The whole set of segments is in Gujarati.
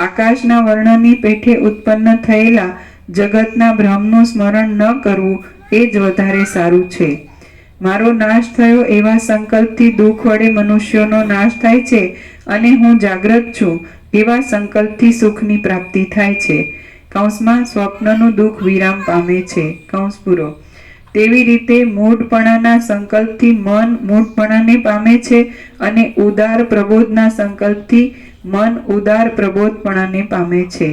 આકાશના વર્ણની પેઠે ઉત્પન્ન થયેલા જગતના ભ્રમનું સ્મરણ ન કરવું એ જ વધારે સારું છે. મારો નાશ થયો એવા સંકલ્પથી દુઃખ વડે મનુષ્યોનો નાશ થાય છે, અને હું જાગ્રત છું એવા સંકલ્પથી સુખની પ્રાપ્તિ થાય છે. કૌંસમાં સ્વપ્નનું દુઃખ વિરામ પામે છે. કૌંસ પૂરો. તેવી રીતે મૂઢપણાના સંકલ્પથી મન મૂઢપણાને પામે છે, અને ઉદાર પ્રબોધના સંકલ્પથી મન ઉદાર પ્રબોધપણાને પામે છે.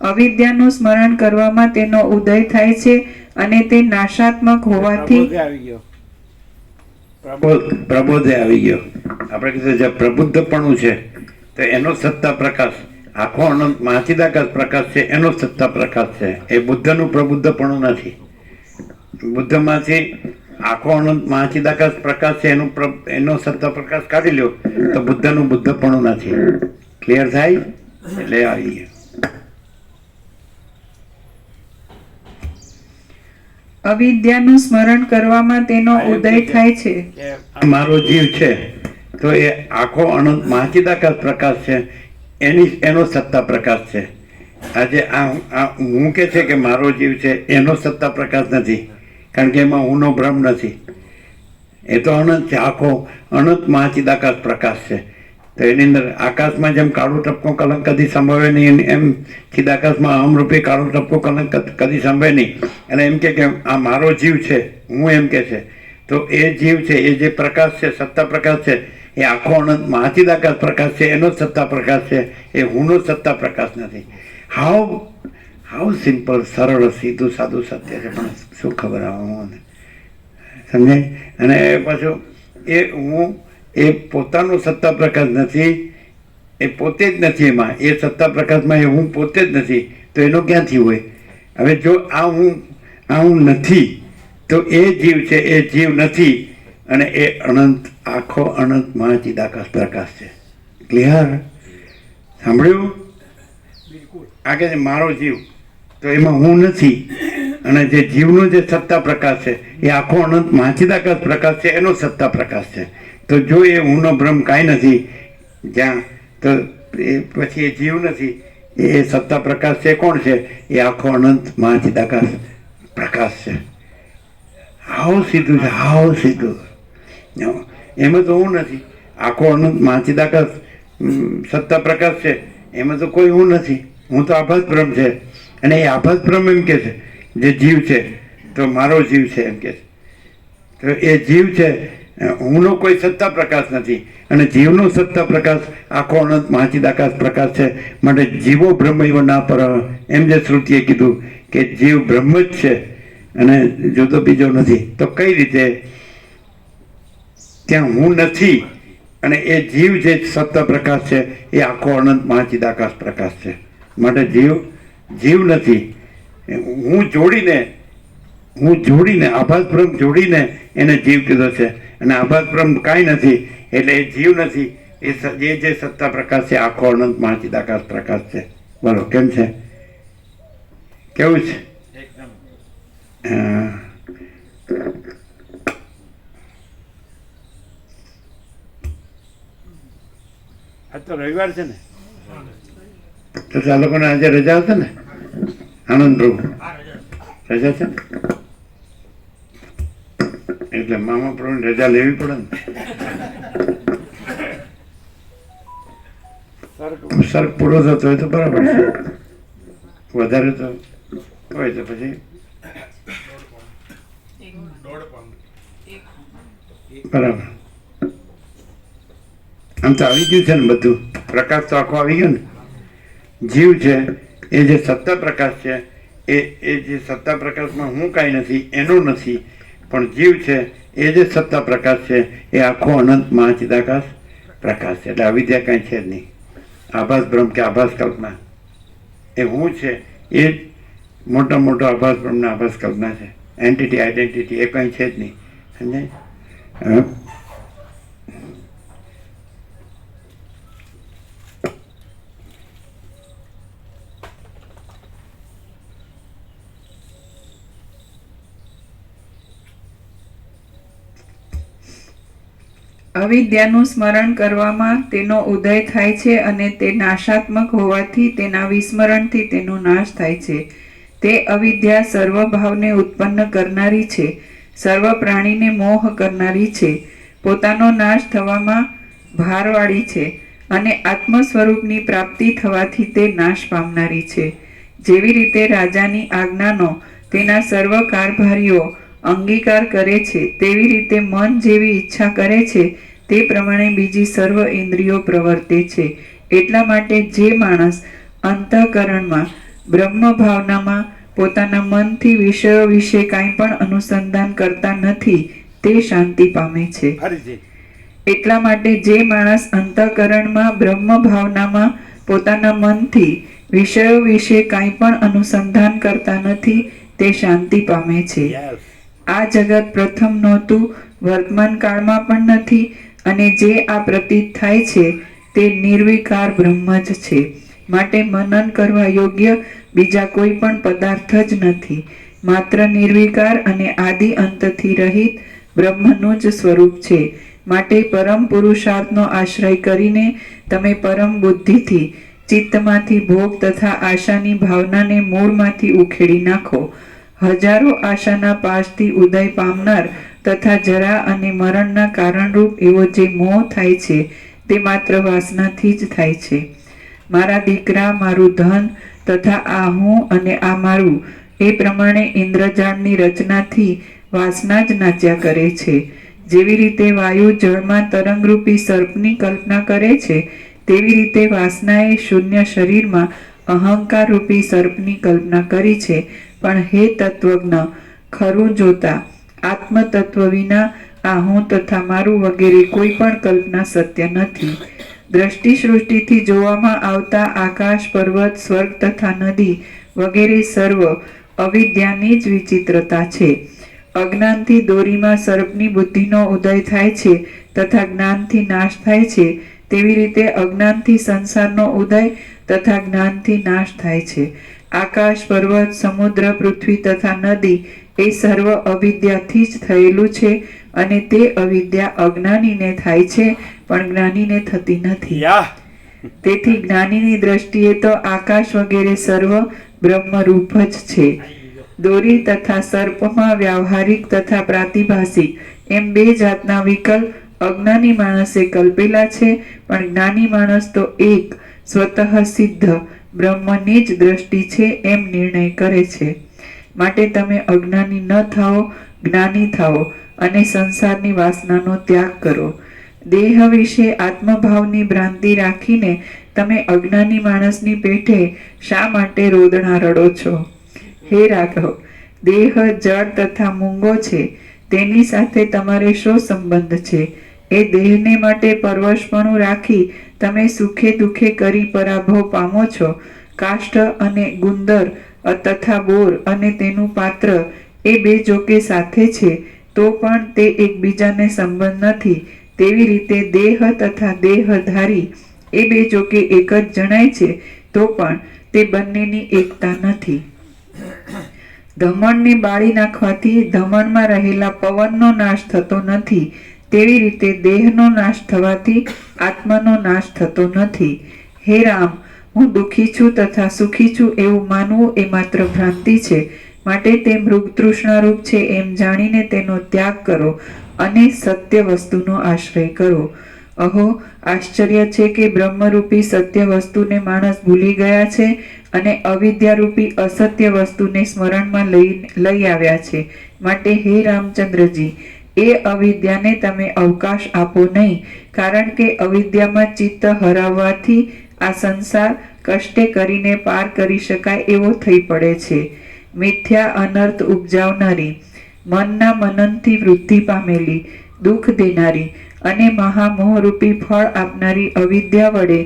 અવિદ્યાનું સ્મરણ કરવામાં તેનો ઉદય થાય છે, અને તે નાશાત્મક હોવાથી પ્રબોધે આવી ગયો. આપણે કીધું જે પ્રબુદ્ધપણું છે તો એનો સત્તા પ્રકાશ આખો અનંત મહાચિદાકાશ પ્રકાશ છે, એનો સત્તા પ્રકાશ છે. એ બુદ્ધનું પ્રબુદ્ધપણું નથી. બુદ્ધમાંથી આખો અનંત મહાચિદાકાશ પ્રકાશ છે, એનો સત્તા પ્રકાશ કાઢી લ્યો તો બુદ્ધનું બુદ્ધપણું નથી. ક્લિયર થાય? એટલે આવી ગયું. અવિદ્યાનું સ્મરણ કરવામાં તેનો ઉદય થાય છે. મારો જીવ છે તો એ આખો અનંત મહાચિદાકાશ પ્રકાશ છે, એનો સત્તા પ્રકાશ છે. આજે આ હું કે છે કે મારો જીવ છે, એનો સત્તા પ્રકાશ નથી, કારણ કે એમાં હુંનો ભ્રમ નથી. એ તો અનંત છે, આખો અનંત મહાચિદાકાશ પ્રકાશ છે. તો એની અંદર આકાશમાં જેમ કાળો ટપકો કલંક કદી સંભવે નહીં, એમ ચિદાકાશમાં અમરૂપી કાળો ટપકો કલંક કદી સંભવે નહીં. અને એમ કે આ મારો જીવ છે, હું એમ કે છે, તો એ જીવ છે, એ જે પ્રકાશ છે, સત્તા પ્રકાશ છે, એ આખો અનંત મહાચિદાકાશ પ્રકાશ છે, એનો સત્તા પ્રકાશ છે. એ હુંનો સત્તા પ્રકાશ નથી. હાઉ સિમ્પલ, સરળ, સીધું સાદું સત્ય છે, પણ શું ખબર આવે સમજાય. અને પાછું એ હું એ પોતાનો સત્તા પ્રકાશ નથી, એ પોતે જ નથી. એમાં એ સત્તા પ્રકાશમાં એ હું પોતે જ નથી, તો એનો ક્યાંથી હોય? હવે જો આ હું નથી, તો એ જીવ છે, એ જીવ નથી, અને એ અનંત આખો અનંત મહાચિદાકાશ પ્રકાશ છે. ક્લિયર? સાંભળ્યું? આ કે મારો જીવ, તો એમાં હું નથી, અને જે જીવનો જે સત્તા પ્રકાશ છે એ આખો અનંત મહાચિદાકાશ પ્રકાશ છે, એનો સત્તા પ્રકાશ છે. તો જો એ હુંનો ભ્રમ કાંઈ નથી જ્યાં, તો એ પછી એ જીવ નથી, એ સત્તા પ્રકાશ છે. કોણ છે? એ આખો અનંત મહાચિદાકાશ પ્રકાશ છે. હાવ સીધું છે, હાવ સીધું. એમાં તો હું નથી. આખો અનંત મહાચિદાકાશ સત્તા પ્રકાશ છે, એમાં તો કોઈ હું નથી. હું તો આભાસ બ્રહ્મ છે. અને એ આભાસ બ્રહ્મ એમ કે છે, જે જીવ છે તો મારો જીવ છે એમ કે છે. તો એ જીવ છે, હુંનો કોઈ સત્તા પ્રકાશ નથી, અને જીવનો સત્તા પ્રકાશ આખો અનંત મહાચિદાકાશ પ્રકાશ છે. માટે જીવો બ્રહ્મ એવો ના પર, એમ જે શ્રુતિએ કીધું કે જીવ બ્રહ્મ જ છે અને જુદો બીજો નથી. તો કઈ રીતે? ત્યાં હું નથી, અને એ જીવ જે સત્તા પ્રકાશ છે એ આખો અનંત મહાચિદાકાશ પ્રકાશ છે. માટે જીવ નથી. હું જોડીને આભાસ બ્રહ્મ જોડીને એને જીવ કીધો છે. અને આભાસ બ્રહ્મ કાંઈ નથી, એટલે એ જીવ નથી. એ જે સત્તા પ્રકાશ છે આખો અનંત મહાચિદાકાશ પ્રકાશ છે. બોલો કેમ છે? કેવું છે? હા. આજ તો રવિવાર છે ને, તો આ લોકોને આજે રજા હશે ને? આનંદ પ્રભુ રજા છે, એટલે મામા પ્રભુ રજા લેવી પડે ને. સર્ક પૂરો થતો હોય તો બરાબર છે, વધારે તો હોય તો પછી બરાબર. આમ તો આવી ગયું છે ને બધું, પ્રકાશ તો આખો આવી ગયો ને. જીવ છે એ જે સત્તા પ્રકાશ છે, એ જે સત્તા પ્રકાશમાં હું કાંઈ નથી, એનો નથી. પણ જીવ છે એ જે સત્તા પ્રકાશ છે એ આખો અનંત મહાચિદાકાશ પ્રકાશ છે. એટલે અવિદ્યા કાંઈ છે જ નહીં. આભાસ બ્રહ્મ કે આભાસ કલ્પના, એ હું છે એ મોટા મોટો આભાસ બ્રહ્મના આભાસ કલ્પના છે. એન્ટિટી આઈડેન્ટિટી એ કંઈ છે જ નહીં. સમજાય? અવિદ્યાનું સ્મરણ કરવામાં તેનો ઉદય થાય છે અને તે નાશાત્મક હોવાથી તેના વિસ્મરણથી તેનો નાશ થાય છે. તે અવિદ્યા સર્વભાવને ઉત્પન્ન કરનારી છે, સર્વ પ્રાણીને મોહ કરનારી છે, પોતાનો નાશ થવામાં ભારવાળી છે અને આત્મ સ્વરૂપની પ્રાપ્તિ થવાથી તે નાશ પામનારી છે. જેવી રીતે રાજાની આજ્ઞાનો તેના સર્વ કારભારીઓ અંગીકાર કરે છે, તેવી રીતે મન જેવી ઈચ્છા કરે છે તે પ્રમાણે બીજી સર્વ ઇન્દ્રિયો પ્રવર્તે છે. એટલા માટે જે માણસ અંતઃકરણમાં બ્રહ્મ ભાવનામાં પોતાના મનથી વિષયો વિશે કાંઈ પણ અનુસંધાન કરતા નથી તે શાંતિ પામે છે. એટલા માટે જે માણસ અંતઃકરણમાં બ્રહ્મ ભાવનામાં પોતાના મનથી વિષયો વિશે કાંઈ પણ અનુસંધાન કરતા નથી તે શાંતિ પામે છે. આ જગત પ્રથમ નહોતું, વર્તમાન કાળમાં પણ નથી, અને જે આ પ્રતીત થાય છે તે નિર્વિકાર બ્રહ્મ જ છે. માટે મનન કરવા યોગ્ય બીજા કોઈ પણ પદાર્થ જ નથી. માત્ર નિર્વિકાર અને આદિ અંતથી રહિત બ્રહ્મનું જ સ્વરૂપ છે. માટે પરમ પુરુષાર્થનો આશ્રય કરીને તમે પરમ બુદ્ધિથી ચિત્તમાંથી ભોગ તથા આશાની ભાવનાને મૂળમાંથી ઉખેડી નાખો. હજારો આશાના પાશથી ઉદય પામનાર તથા જરા અને મરણના કારણરૂપ એવો જે મોહ થાય છે તે માત્ર વાસનાથી જ થાય છે. મારા દીકરા, મારું ધન તથા આ હું અને આ મારું, એ પ્રમાણે ઇન્દ્રજાળની રચનાથી વાસના જ નાચ્યા કરે છે. જેવી રીતે વાયુ જળમાં તરંગરૂપી સર્પની કલ્પના કરે છે, તેવી રીતે વાસનાએ શૂન્ય શરીરમાં અહંકાર રૂપી સર્પની કલ્પના કરી છે. પણ હે તત્વજ્ઞ, ખરું જોતા આત્મ તત્વ વિના આ હું તથા મારું વગેરે કોઈ પણ કલ્પના સત્ય નથી. દ્રષ્ટિ સૃષ્ટિથી જોવામાં આવતા આકાશ, પર્વત, સ્વર્ગ તથા નદી વગેરે સર્વ અવિદ્યાની જ વિચિત્રતા છે. અજ્ઞાનથી દોરીમાં સર્પની બુદ્ધિનો ઉદય થાય છે તથા જ્ઞાનથી નાશ થાય છે, તેવી રીતે અજ્ઞાનથી સંસારનો ઉદય તથા જ્ઞાનથી નાશ થાય છે. આકાશ, પર્વત, સમુદ્ર, પૃથ્વી તથા નદી એ સર્વ અવિદ્યાથી જ થયેલું છે અને તે અવિદ્યા અજ્ઞાનીને થાય છે પણ જ્ઞાનીને થતી નથી. તેથી જ્ઞાનીની દ્રષ્ટિએ તો આકાશ વગેરે સર્વ બ્રહ્મરૂપ જ છે. દોરી તથા સર્પમાં વ્યાવહારિક તથા પ્રાતિભાસિક એમ બે જાતના વિકલ્પ અજ્ઞાની માણસે કલ્પેલા છે, પણ જ્ઞાની માણસ તો એક સ્વતઃ સિદ્ધ બ્રહ્મની જ દ્રષ્ટિ છે એમ નિર્ણય કરે છે. માટે તમે અજ્ઞાની ન થાઓ, જ્ઞાની થાઓ અને સંસારની વાસનાનો ત્યાગ કરો. દેહ વિશે આત્મભાવની ભ્રાંતિ રાખીને તમે અજ્ઞાની માણસની પેઠે શા માટે રોદણા રડો છો? હે રાઘવ, દેહ જળ તથા મૂંગો છે, તેની સાથે તમારે શો સંબંધ છે? એ દેહને માટે પરવશપણું રાખી તમે સુખે દુઃખે કરી પરાભવ પામો છો. કાષ્ઠ અને ગુંદર તથા બોર અને તેનું પાત્ર એ બે જોકે સાથે છે તો પણ તે એકબીજાને સંબંધ નથી, તેવી રીતે દેહ તથા દેહધારી એ બે જોકે એક જ જણાય છે તો પણ તે બંનેની એકતા નથી. ધમણને બાળી નાખવાથી ધમણમાં રહેલા પવનનો નાશ થતો નથી, તેવી રીતે દેહનો નાશ થવાથી આત્માનો નાશ થતો નથી. હે રામ, હું દુઃખી છું તથા સુખી છું એવું માનવું એ માત્ર ભ્રાંતિ છે. માટે તે મૃગતૃષ્ણારૂપ છે એમ જાણીને તેનો ત્યાગ કરો અને સત્ય વસ્તુનો આશ્રય કરો. અહો, આશ્ચર્ય છે કે બ્રહ્મરૂપી સત્ય વસ્તુને માણસ ભૂલી ગયા છે અને અવિદ્યારૂપી અસત્ય વસ્તુને સ્મરણમાં લઈ આવ્યા છે. માટે હે રામચંદ્રજી, એ અવિદ્યાને તમે અવકાશ આપો નહીં, કારણ કે અવિદ્યામાં ચિત્ત હરાવવાથી આ સંસાર કષ્ટે કરીને પાર કરી શકાય એવો થઈ પડે છે. મિથ્યા અનર્થ ઉપજાવનારી, મનના મનનથી વૃદ્ધિ પામેલી, દુઃખ દેનારી અને મહામોહરૂપી ફળ આપનારી અવિદ્યા વડે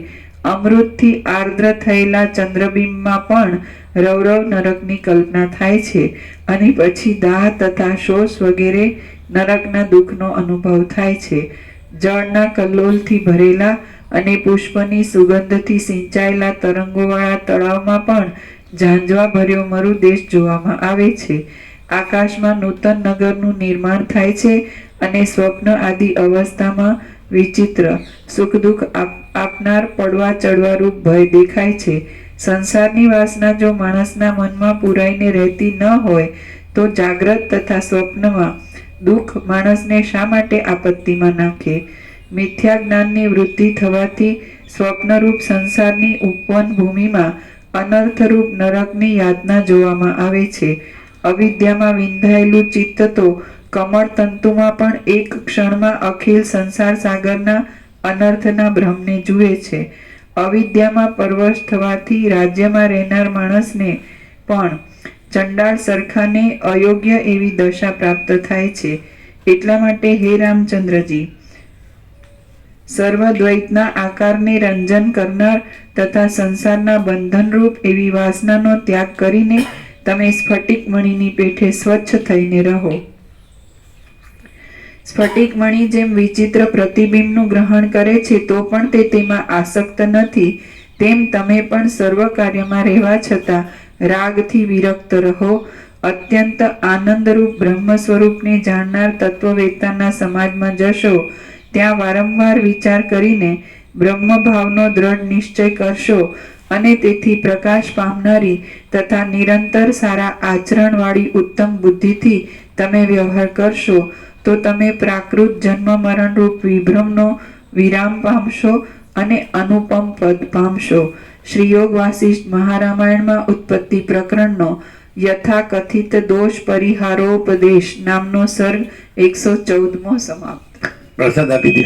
અમૃતથી આર્દ્ર થયેલા ચંદ્રબિંબમાં પણ રૌરવ નરકની કલ્પના થાય છે અને પછી દાહ તથા શોષ વગેરે નરકના દુઃખનો અનુભવ થાય છે. જળના કલ્લોલથી ભરેલા અને પુષ્પની સુગંધથી સિંચાયેલા તરંગોવાળા તળાવમાં પણ ઝાંઝવા ભર્યો મરુદેશ જોવામાં આવે છે. આકાશમાં નૂતન નગરનું નિર્માણ થાય છે અને સ્વપ્ન આદિ અવસ્થામાં વિચિત્ર સુખ દુઃખ આપનાર પડવા ચડવારૂપ ભય દેખાય છે. સંસારની વાસના જો માણસના મનમાં પુરાઈને રહેતી ન હોય તો જાગ્રત તથા સ્વપ્નમાં દુઃખ માણસને શા માટે આપત્તિમાં નાખે? મિથ્યા જ્ઞાનની વૃદ્ધિ થવાથી સ્વપ્નરૂપ સંસારની ઉપવન ભૂમિમાં અનર્થરૂપ નરકની યાતના જોવામાં આવે છે. અવિદ્યામાં વિંધાયેલું ચિત્ત તો કમળ તંતુમાં પણ એક ક્ષણમાં અખિલ સંસાર સાગરના અનર્થના ભ્રમને જુએ છે. અવિદ્યામાં પરવશ થવાથી રાજ્યમાં રહેનાર માણસને પણ ચંડાળ સરખાને અયોગ્ય એવી દશા પ્રાપ્ત થાય છે. એટલા માટે હે રામચંદ્રજી, સર્વદ્વૈતના આકારને રંજન કરનાર તથા સંસારના બંધનરૂપ એવી વાસનાનો ત્યાગ કરીને તમે સ્ફટિક મણીની પેઠે સ્વચ્છ થઈને રહો. સ્ફટિક મણી જેમ વિચિત્ર પ્રતિબિંબનું ગ્રહણ કરે છે તો પણ તે તેમાં આસક્ત નથી, તેમ તમે પણ સર્વ કાર્યમાં રહેવા છતાં રાગથી વિરક્ત રહો. અત્યંત આનંદરૂપ બ્રહ્મ સ્વરૂપને જાણનાર તત્વવેતાના સમાજમાં જશો ત્યાં વારંવાર વિચાર કરીને બ્રહ્મભાવનો દ્રઢ નિશ્ચય કરશો અને તેથી પ્રકાશ પામનારી તથા નિરંતર સારા આચરણવાળી ઉત્તમ બુદ્ધિથી તમે વ્યવહાર કરશો તો તમે પ્રાકૃત જન્મ મરણરૂપ વિભ્રમનો વિરામ પામશો અને અનુપમ પદ પામશો. શ્રી યોગ વાસિષ્ઠ મહારામાયણમાં ઉત્પત્તિ પ્રકરણનો યથાકથિત દોષ પરિહારોપદેશ નામનો સર્ગ 114મો સમાપ્ત. પ્રસાદ આપી દે.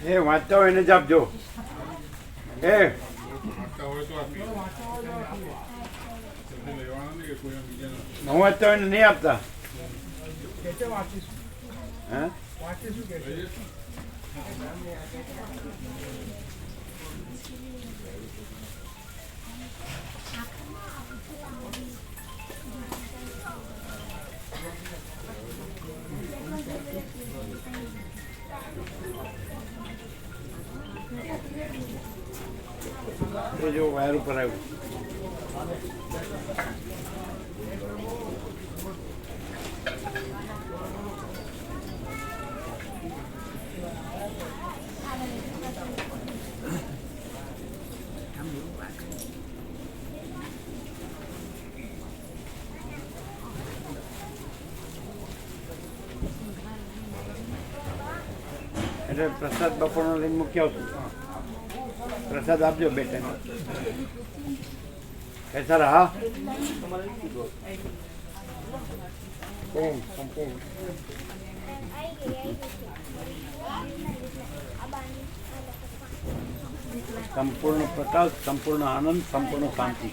એ વાંચતા હોય એને જ આપજો. એ હું વાંચતા હોય ને નહીં આપતા. હા એ જો વાયર ઉપર આવ્યું. એટલે પ્રસાદ બપોરનો લઈને મૂકી આવશું. પ્રસાદ આપજો બેટાને. कैसा रहा? संपूर्ण प्रकाश, संपूर्ण आनंद, संपूर्ण शांति.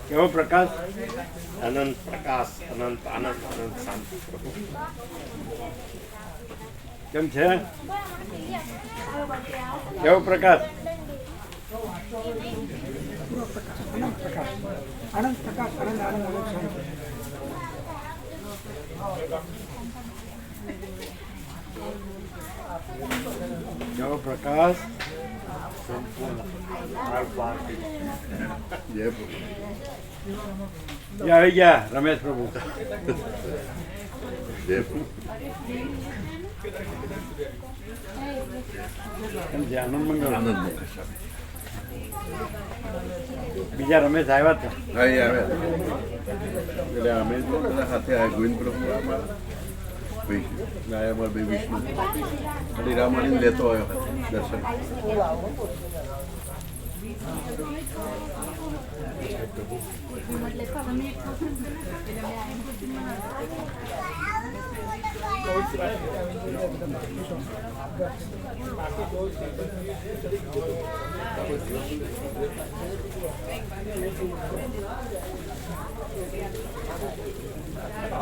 કેવો પ્રકાશ? अनंत प्रकाश, अनंत आनंद, अनंत शांति प्रभु. કેમ છે? કેવો પ્રકાશ? કેવો પ્રકાશ? આવી ગયા રમેશ પ્રભુ. કેમ છે? આનંદ મંગળ. બીજા રમેશ આવ્યા હતા. એટલે અમે બધા સાથે આવ્યા ગોવિંદ પ્રભુ ગાયા ભાઈ વિષ્ણુ અને રામાણી લેતો આવ્યો દર્શન.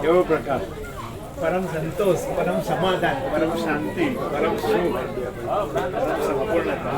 કેવો પ્રકાશ? परम संतोष, परम समाधान, परम शांति, परम सुख, परम संपूर्णता.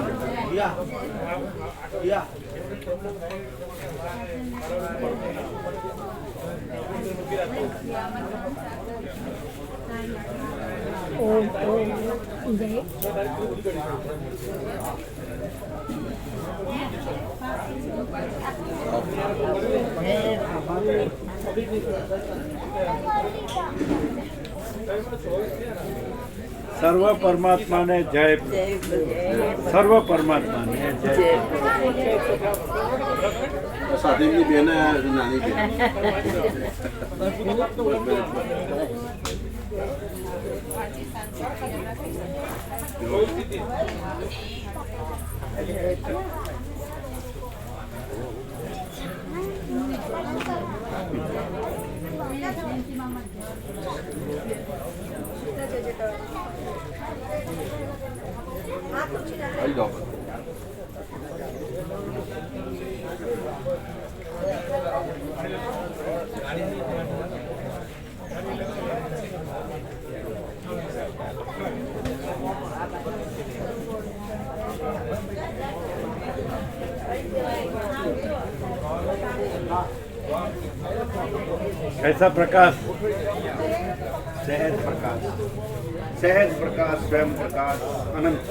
સર્વ પરમાત્માને જય. સર્વ પરમાત્માને જય. સાધીની બેન નાની બેન આવી જાઓ. कैसा प्रकाश? सहज प्रकाश, सहज प्रकाश, स्वयं प्रकाश, अनंत.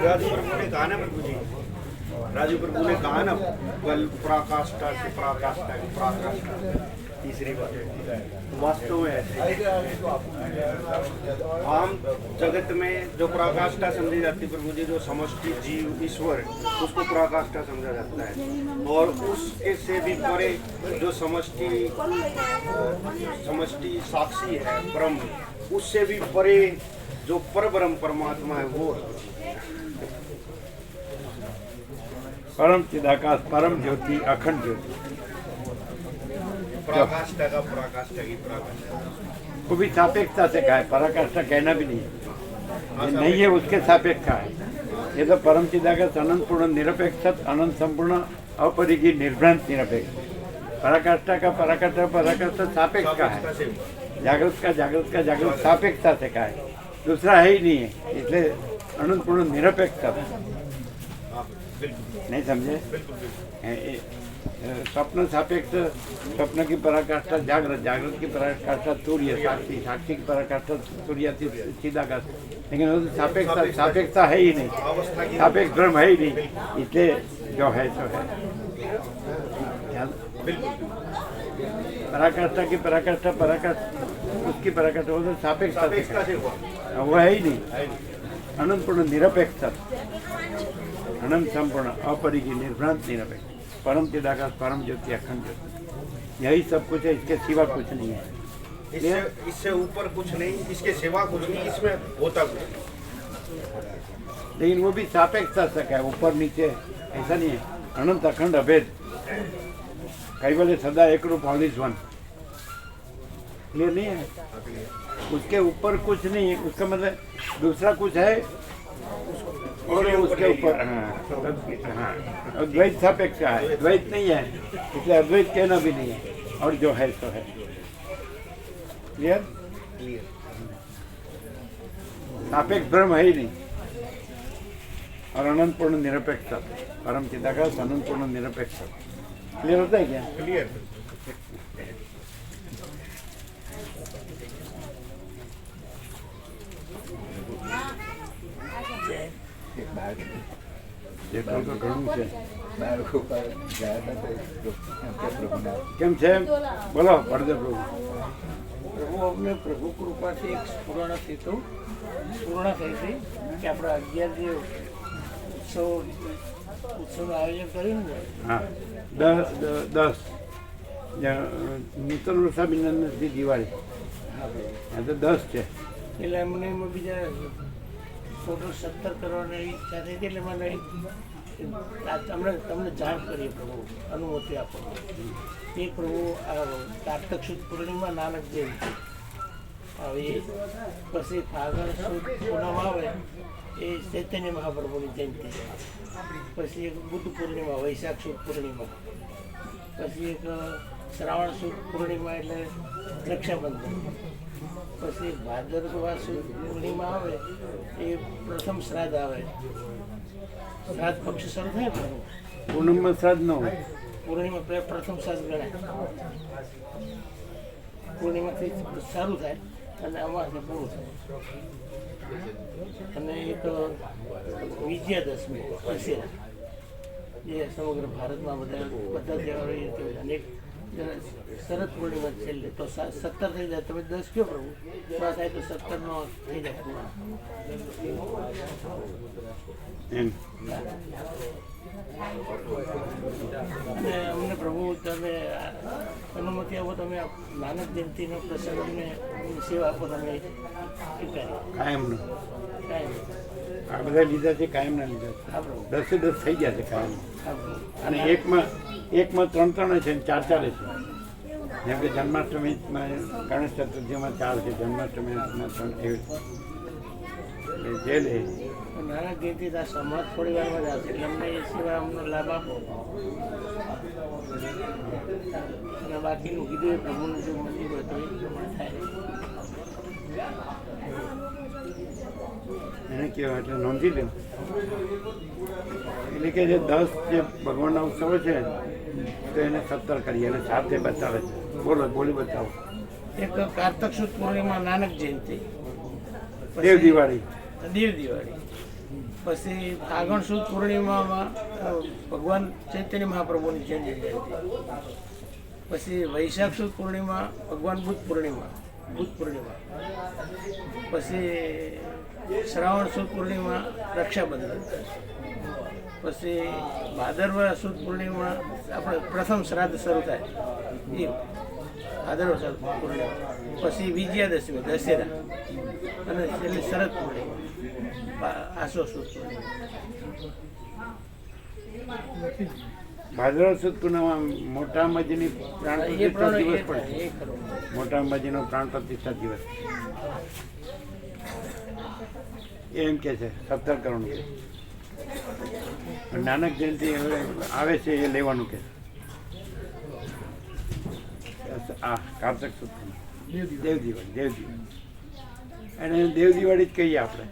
राजू प्रभु ने कहा ना प्रभु जी, राजू प्रभु ने कहा ना पराकाष्ठा से पराकाष्ठा की पराकाष्ठा. तीसरी बात वास्तव में ऐसे आम जगत में जो पराकाष्ठा समझी जाती है प्रभु जी, जो समष्टि जीव ईश्वर उसको पराकाष्ठा समझा जाता है. और उसके से भी परे जो समष्टि साक्षी है ब्रह्म, उससे भी परे जो परब्रह्म परमात्मा है वो परम चिदाकाश, परम ज्योति, अखंड ज्योति. पराकाष्ठा का पराकाष्ठा की पराकाष्ठा. को भी सापेक्षता से कहा है. पराकाष्ठा कहना भी नहीं है. ये नहीं है उसके सापेक्ष का है. ये तो परम चिदाकाश अनंत पूर्ण निरपेक्ष, अनंत संपूर्ण अपरिगी निर्भ्रांत निरपेक्ष. पराकाष्ठा का पराकाष्ठा सापेक्ष का है. जागृत का जागृत सापेक्षता से कहा है. दूसरा है ही नहीं है. इसलिए अनंत पूर्ण निरपेक्षता. नहीं समझे? स्वप्न सापेक्ष, स्वप्न की पराकाष्ठा जागृत, जागृत की पराकाष्ठा तुर्य, साक्षी, साक्षी की पराकाष्ठा तुर्य चिदाकाश, लेकिन वो सापेक्षता है ही नहीं, सापेक्ष ब्रह्म है ही नहीं, इसलिए जो है सो है। पराकाष्ठा की पराकाष्ठा, उसकी पराकाष्ठा, वो तो सापेक्षता से वो है ही नहीं। अनंत पूर्ण निरपेक्ष, अनंत संपूर्ण अपरिगी निर्भ्रांत निरपेक्ष, परम चिदाकाश, परम ज्योति, अखंड ज्योति, यही सब कुछ है, इसके सिवा कुछ नहीं है। इससे ऊपर कुछ नहीं, इसके सिवा कुछ नहीं, इसमें होता कुछ नहीं। लेकिन वो भी सापेक्षता तक है, ऊपर नीचे ऐसा नहीं है। अनंत अखंड अभेद, कैवल्य सदा एक रूप, ऑल इज वन, क्लियर नहीं है? उसके ऊपर कुछ नहीं है, उसका मतलब दूसरा कुछ है और उसके ऊपर। हाँ, द्वैत सापेक्ष है, द्वैत नहीं है, इसलिए अद्वैत कहना भी नहीं है, और जो है सो है। क्लियर? सापेक्ष ब्रह्म है ही नहीं, और अनंत पूर्ण निरपेक्ष, परम चिदाकाश, अनंत पूर्ण निरपेक्ष। क्लियर होता है क्या? क्लियर। જેટલું તો ઘણું છે. કેમ છે? બોલો પડદે પ્રભુ. પ્રભુ અમને પ્રભુ કૃપાથી એક સ્ફુરણ થયું પૂર્ણ થઈ હતી કે આપણે 11 જે ઉત્સવનું આયોજન કર્યું ને. હા, 10 નૂતન વૃષાભિનંદનથી દિવાળી. હા, તો 10 છે. એટલે અમને એમાં બીજા ટોટલ 17 કરવાની ઈચ્છા થઈ હતી, એટલે મને તમને જાણ કરીએ પ્રભુ, અનુમતિ આપો. એ પ્રભુ કારતક સુદ પૂર્ણિમા નાનક જયંતિ હવે પછી ફાગણ સુદ પૂનમ આવે એ ચૈતન્ય મહાપ્રભુની જયંતિ, પછી એક બુદ્ધ પૂર્ણિમા, વૈશાખ સુદ પૂર્ણિમા, પછી એક શ્રાવણ સુદ પૂર્ણિમા એટલે રક્ષાબંધન, પછી ભાદરવા સુદ પૂર્ણિમા આવે એ પ્રથમ શ્રાદ્ધ આવે. શ્રાદ્ધ પક્ષ શરૂ થાય પ્રભુ, પૂનમમાં શ્રાદ્ધ ન હોય. પૂર્ણિમા પ્રથમ શ્રાદ્ધ ગણાય. પૂર્ણિમાથી સારું થાય અને અમાસથી પૂરું થાય. અને એક વિજયાદશમી દશેરા, જે સમગ્ર ભારતમાં બધા તહેવારો અનેક શરદ પૂર્ણિમા છેલ્લે તો 17 થઈ જાય. તમે 10 કયો પ્રભુ, તો થાય તો 17નો થઈ જાય પૂર્ણ. એમ અને અમને પ્રભુ તમે અનુમતિ આપો, તમે નાનક જયંતિનો પ્રસંગ અમને સેવા આપો, તમે કાયમનો. કાંઈ આ બધા લીધા છે, કાયમના લીધા છે. હા પ્રભુ, 10 થઈ ગયા છે કાયમ. હા પ્રભુ. અને એકમાં 3 છે, 4 છે. જેમ કે જન્માષ્ટમીમાં, ગણેશ ચતુર્થીમાં 4 છે, જન્માષ્ટમીમાં 3 એવી જે લે. નાનક જયંતિ આ સમાજ થોડી વારમાં જ આવશે, એટલે અમને એ સિવાય અમને લાભ આપો. અને બાકીનું કીધું એ પ્રભુનું જો મંદિર હોય તો એ પ્રમાણે થાય. એને કહેવાય એટલે નોંધી લે. એટલે કે જે 10 જે ભગવાનના ઉત્સવો છે તો એને 17 કરીએ અને સાથે બતાવે છે. બોલી બતાવો. એક કારતક સુદ પૂર્ણિમા નાનક જયંતિ, દેવ દિવાળી, પછી ફાગણ સુદ પૂર્ણિમામાં ભગવાન ચૈતન્ય મહાપ્રભુની જયંતિ, પછી વૈશાખ સુદ પૂર્ણિમા ભગવાન બુદ્ધ પૂર્ણિમા, પછી શ્રાવણ સુદ પૂર્ણિમા રક્ષાબંધન, પછી ભાદરવા સુદ પૂર્ણિમા આપણે પ્રથમ શ્રાદ્ધ શરૂ થાય એ ભાદરવા સુદ પૂર્ણિમા, પછી વિજયાદશમી દશેરા, અને છેલ્લી શરદ પૂર્ણિમા આસો સુદ પૂર્ણિમા. ભાદરવા સુદ પૂર્ણિમા મોટા અંબાજીની પ્રાણ પ્રતિષ્ઠા દિવસ પણ છે. એ ખરો. મોટા અંબાજીનો પ્રાણ પ્રતિષ્ઠા દિવસ એમ કે છે 17 કરવાનું કે. નાનક જયંતિ હવે આવે છે એ લેવાનું કે. આ કારતક સુદ દેવ દિવાળી અને દેવ દિવાળી જ કહીએ આપણે.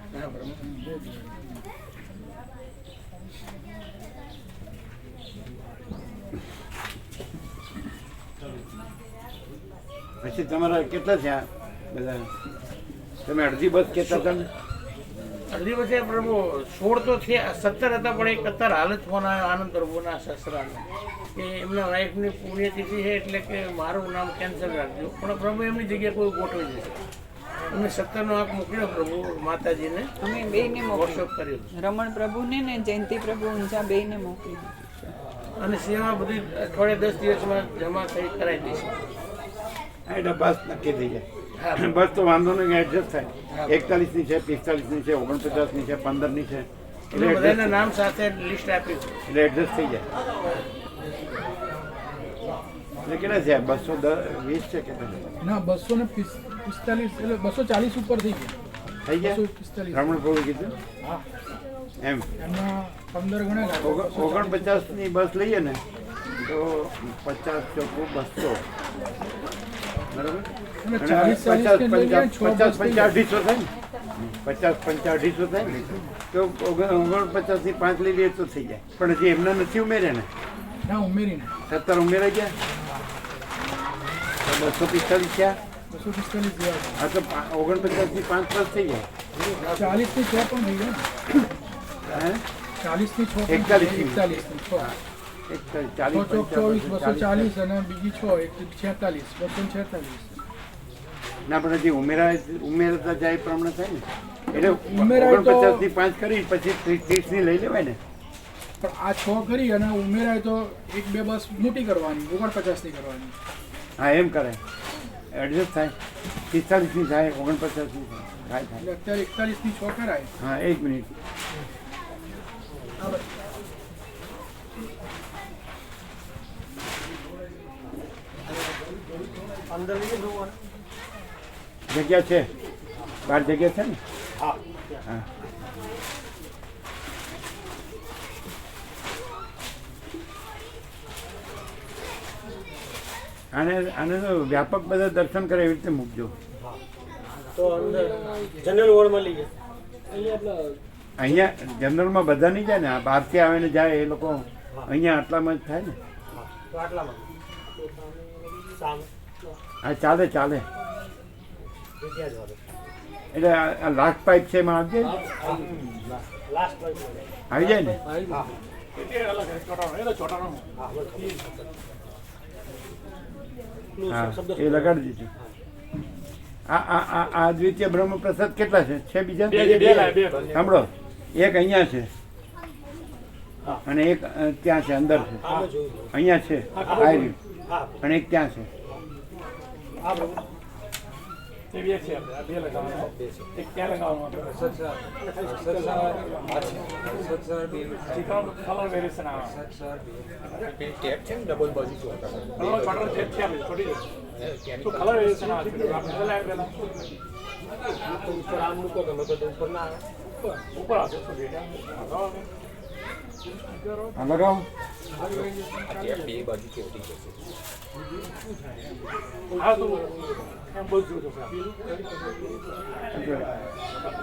પછી તમારા કેટલા થયા બધા? તમે અડધી બસ કહેતા હતા ને? અડધી વચ્ચે પ્રભુ 16 તો થયા, 17 હતા, પણ એક અત્યારે હાલ જ ફોન આવ્યો આનંદ પ્રભુના સસરાનો કે એમના વાઈફની પુણ્યતિથિ છે એટલે કે મારું નામ કેન્સલ રાખજો, પણ પ્રભુ એમની જગ્યાએ કોઈ ગોઠવી જશે. એમને 17નો આંક મોકલ્યો પ્રભુ માતાજીને, અમે બેયને વોટ્સઅપ મોકલી કર્યું રમણ પ્રભુને ને જયંતિ પ્રભુ ઊંઝા બેયને મોકલી દીધું. અને સેવા બધી અઠવાડિયે 10 દિવસમાં જમા થઈ કરાવી દઈશું. હા, એટલે બસ નક્કી થઈ જાય. બસ તો વાંધો નહીં, એડજસ્ટ થાય. 41ની છે, 45ની છે, 49ની છે, 15ની છે, એટલે બધાના નામ સાથે લિસ્ટ આપ્યું. એટલે એડજસ્ટ થઈ જાય. એટલે કેટલા છે? 220 છે કેટલા ના 245 એટલે 240 ઉપર થઈ ગયા. થઈ ગયા? 245 રમણ પ્રભુ કીધું હા, એમ. એમના 15 ગણેલા. 49ની બસ લઈએ ને તો 50 ચોખ્ખું 200 બરાબર. અને અને 40 50 ને લઈએ 50 6 બસ થઈ 50 250 થાય ને? 50 50 250 થાય ને? તો 49ની 5 લઈ લઈએ તો થઈ જાય. પણ હજી એમના નથી ઉમેર્યા ને? ના ઉમેરીને 17 ઉમેરાઈ ગયા તો 245 થયા. 245 જેવા આ તો 49ની 5 પ્લસ થઈ જાય. 40 ની 6 પણ થઈ ગયા હે? 40 ની 6 41 ની. 41 ની 6 40 24 240 અને બીજી 6 46 246. ના પણ હજી ઉમેરતા જાય એ પ્રમાણે થાય ને. એટલે ઉમેરાય તો- 49ની 5 કરી પછી 30ની લઈ લેવાય ને. પણ આ 6 કરી અને ઉમેરાય તો એક બે બસ મોટી કરવાની 49 ની કરવાની. હા, એમ કરાય, એડજસ્ટ થાય. 45ની થાય, 49ની થાય થાય. એટલે અત્યારે 41 ની 6 કરાય. હા, 1 મિનિટ. અંદર લઈ જવું જગ્યા છે, 12 જગ્યા છે ને? હા હા. આને તો વ્યાપક બધા દર્શન કરે એવી રીતે મૂકજો. તો અંદર જનરલ વોર્ડમાં લઈ જાય. અહીંયા જનરલમાં બધા નહીં જાય ને, આ બહારથી આવે ને જાય એ લોકો અહીંયા આટલામાં જ થાય ને. તો આટલામાં સામે હા, ચાલે ચાલે. જગ્યા જ વાળો એટલે આ લાસ્ટ પાઇપ છે એમાં આવી જાય ને? લાસ્ટ આવી જાય ને? હા હા, એ લગાડી દીધું. આ દ્વિતીય બ્રહ્મ પ્રસાદ કેટલા છે બીજા? સાંભળો, એક અહીંયા છે અને એક ત્યાં છે, અંદર છે. અહીંયા છે આ રહ્યું. અને એક ત્યાં છે. ઉપર આમ મૂકો તમે તો ઉપર ના આવે. આ લગાવો.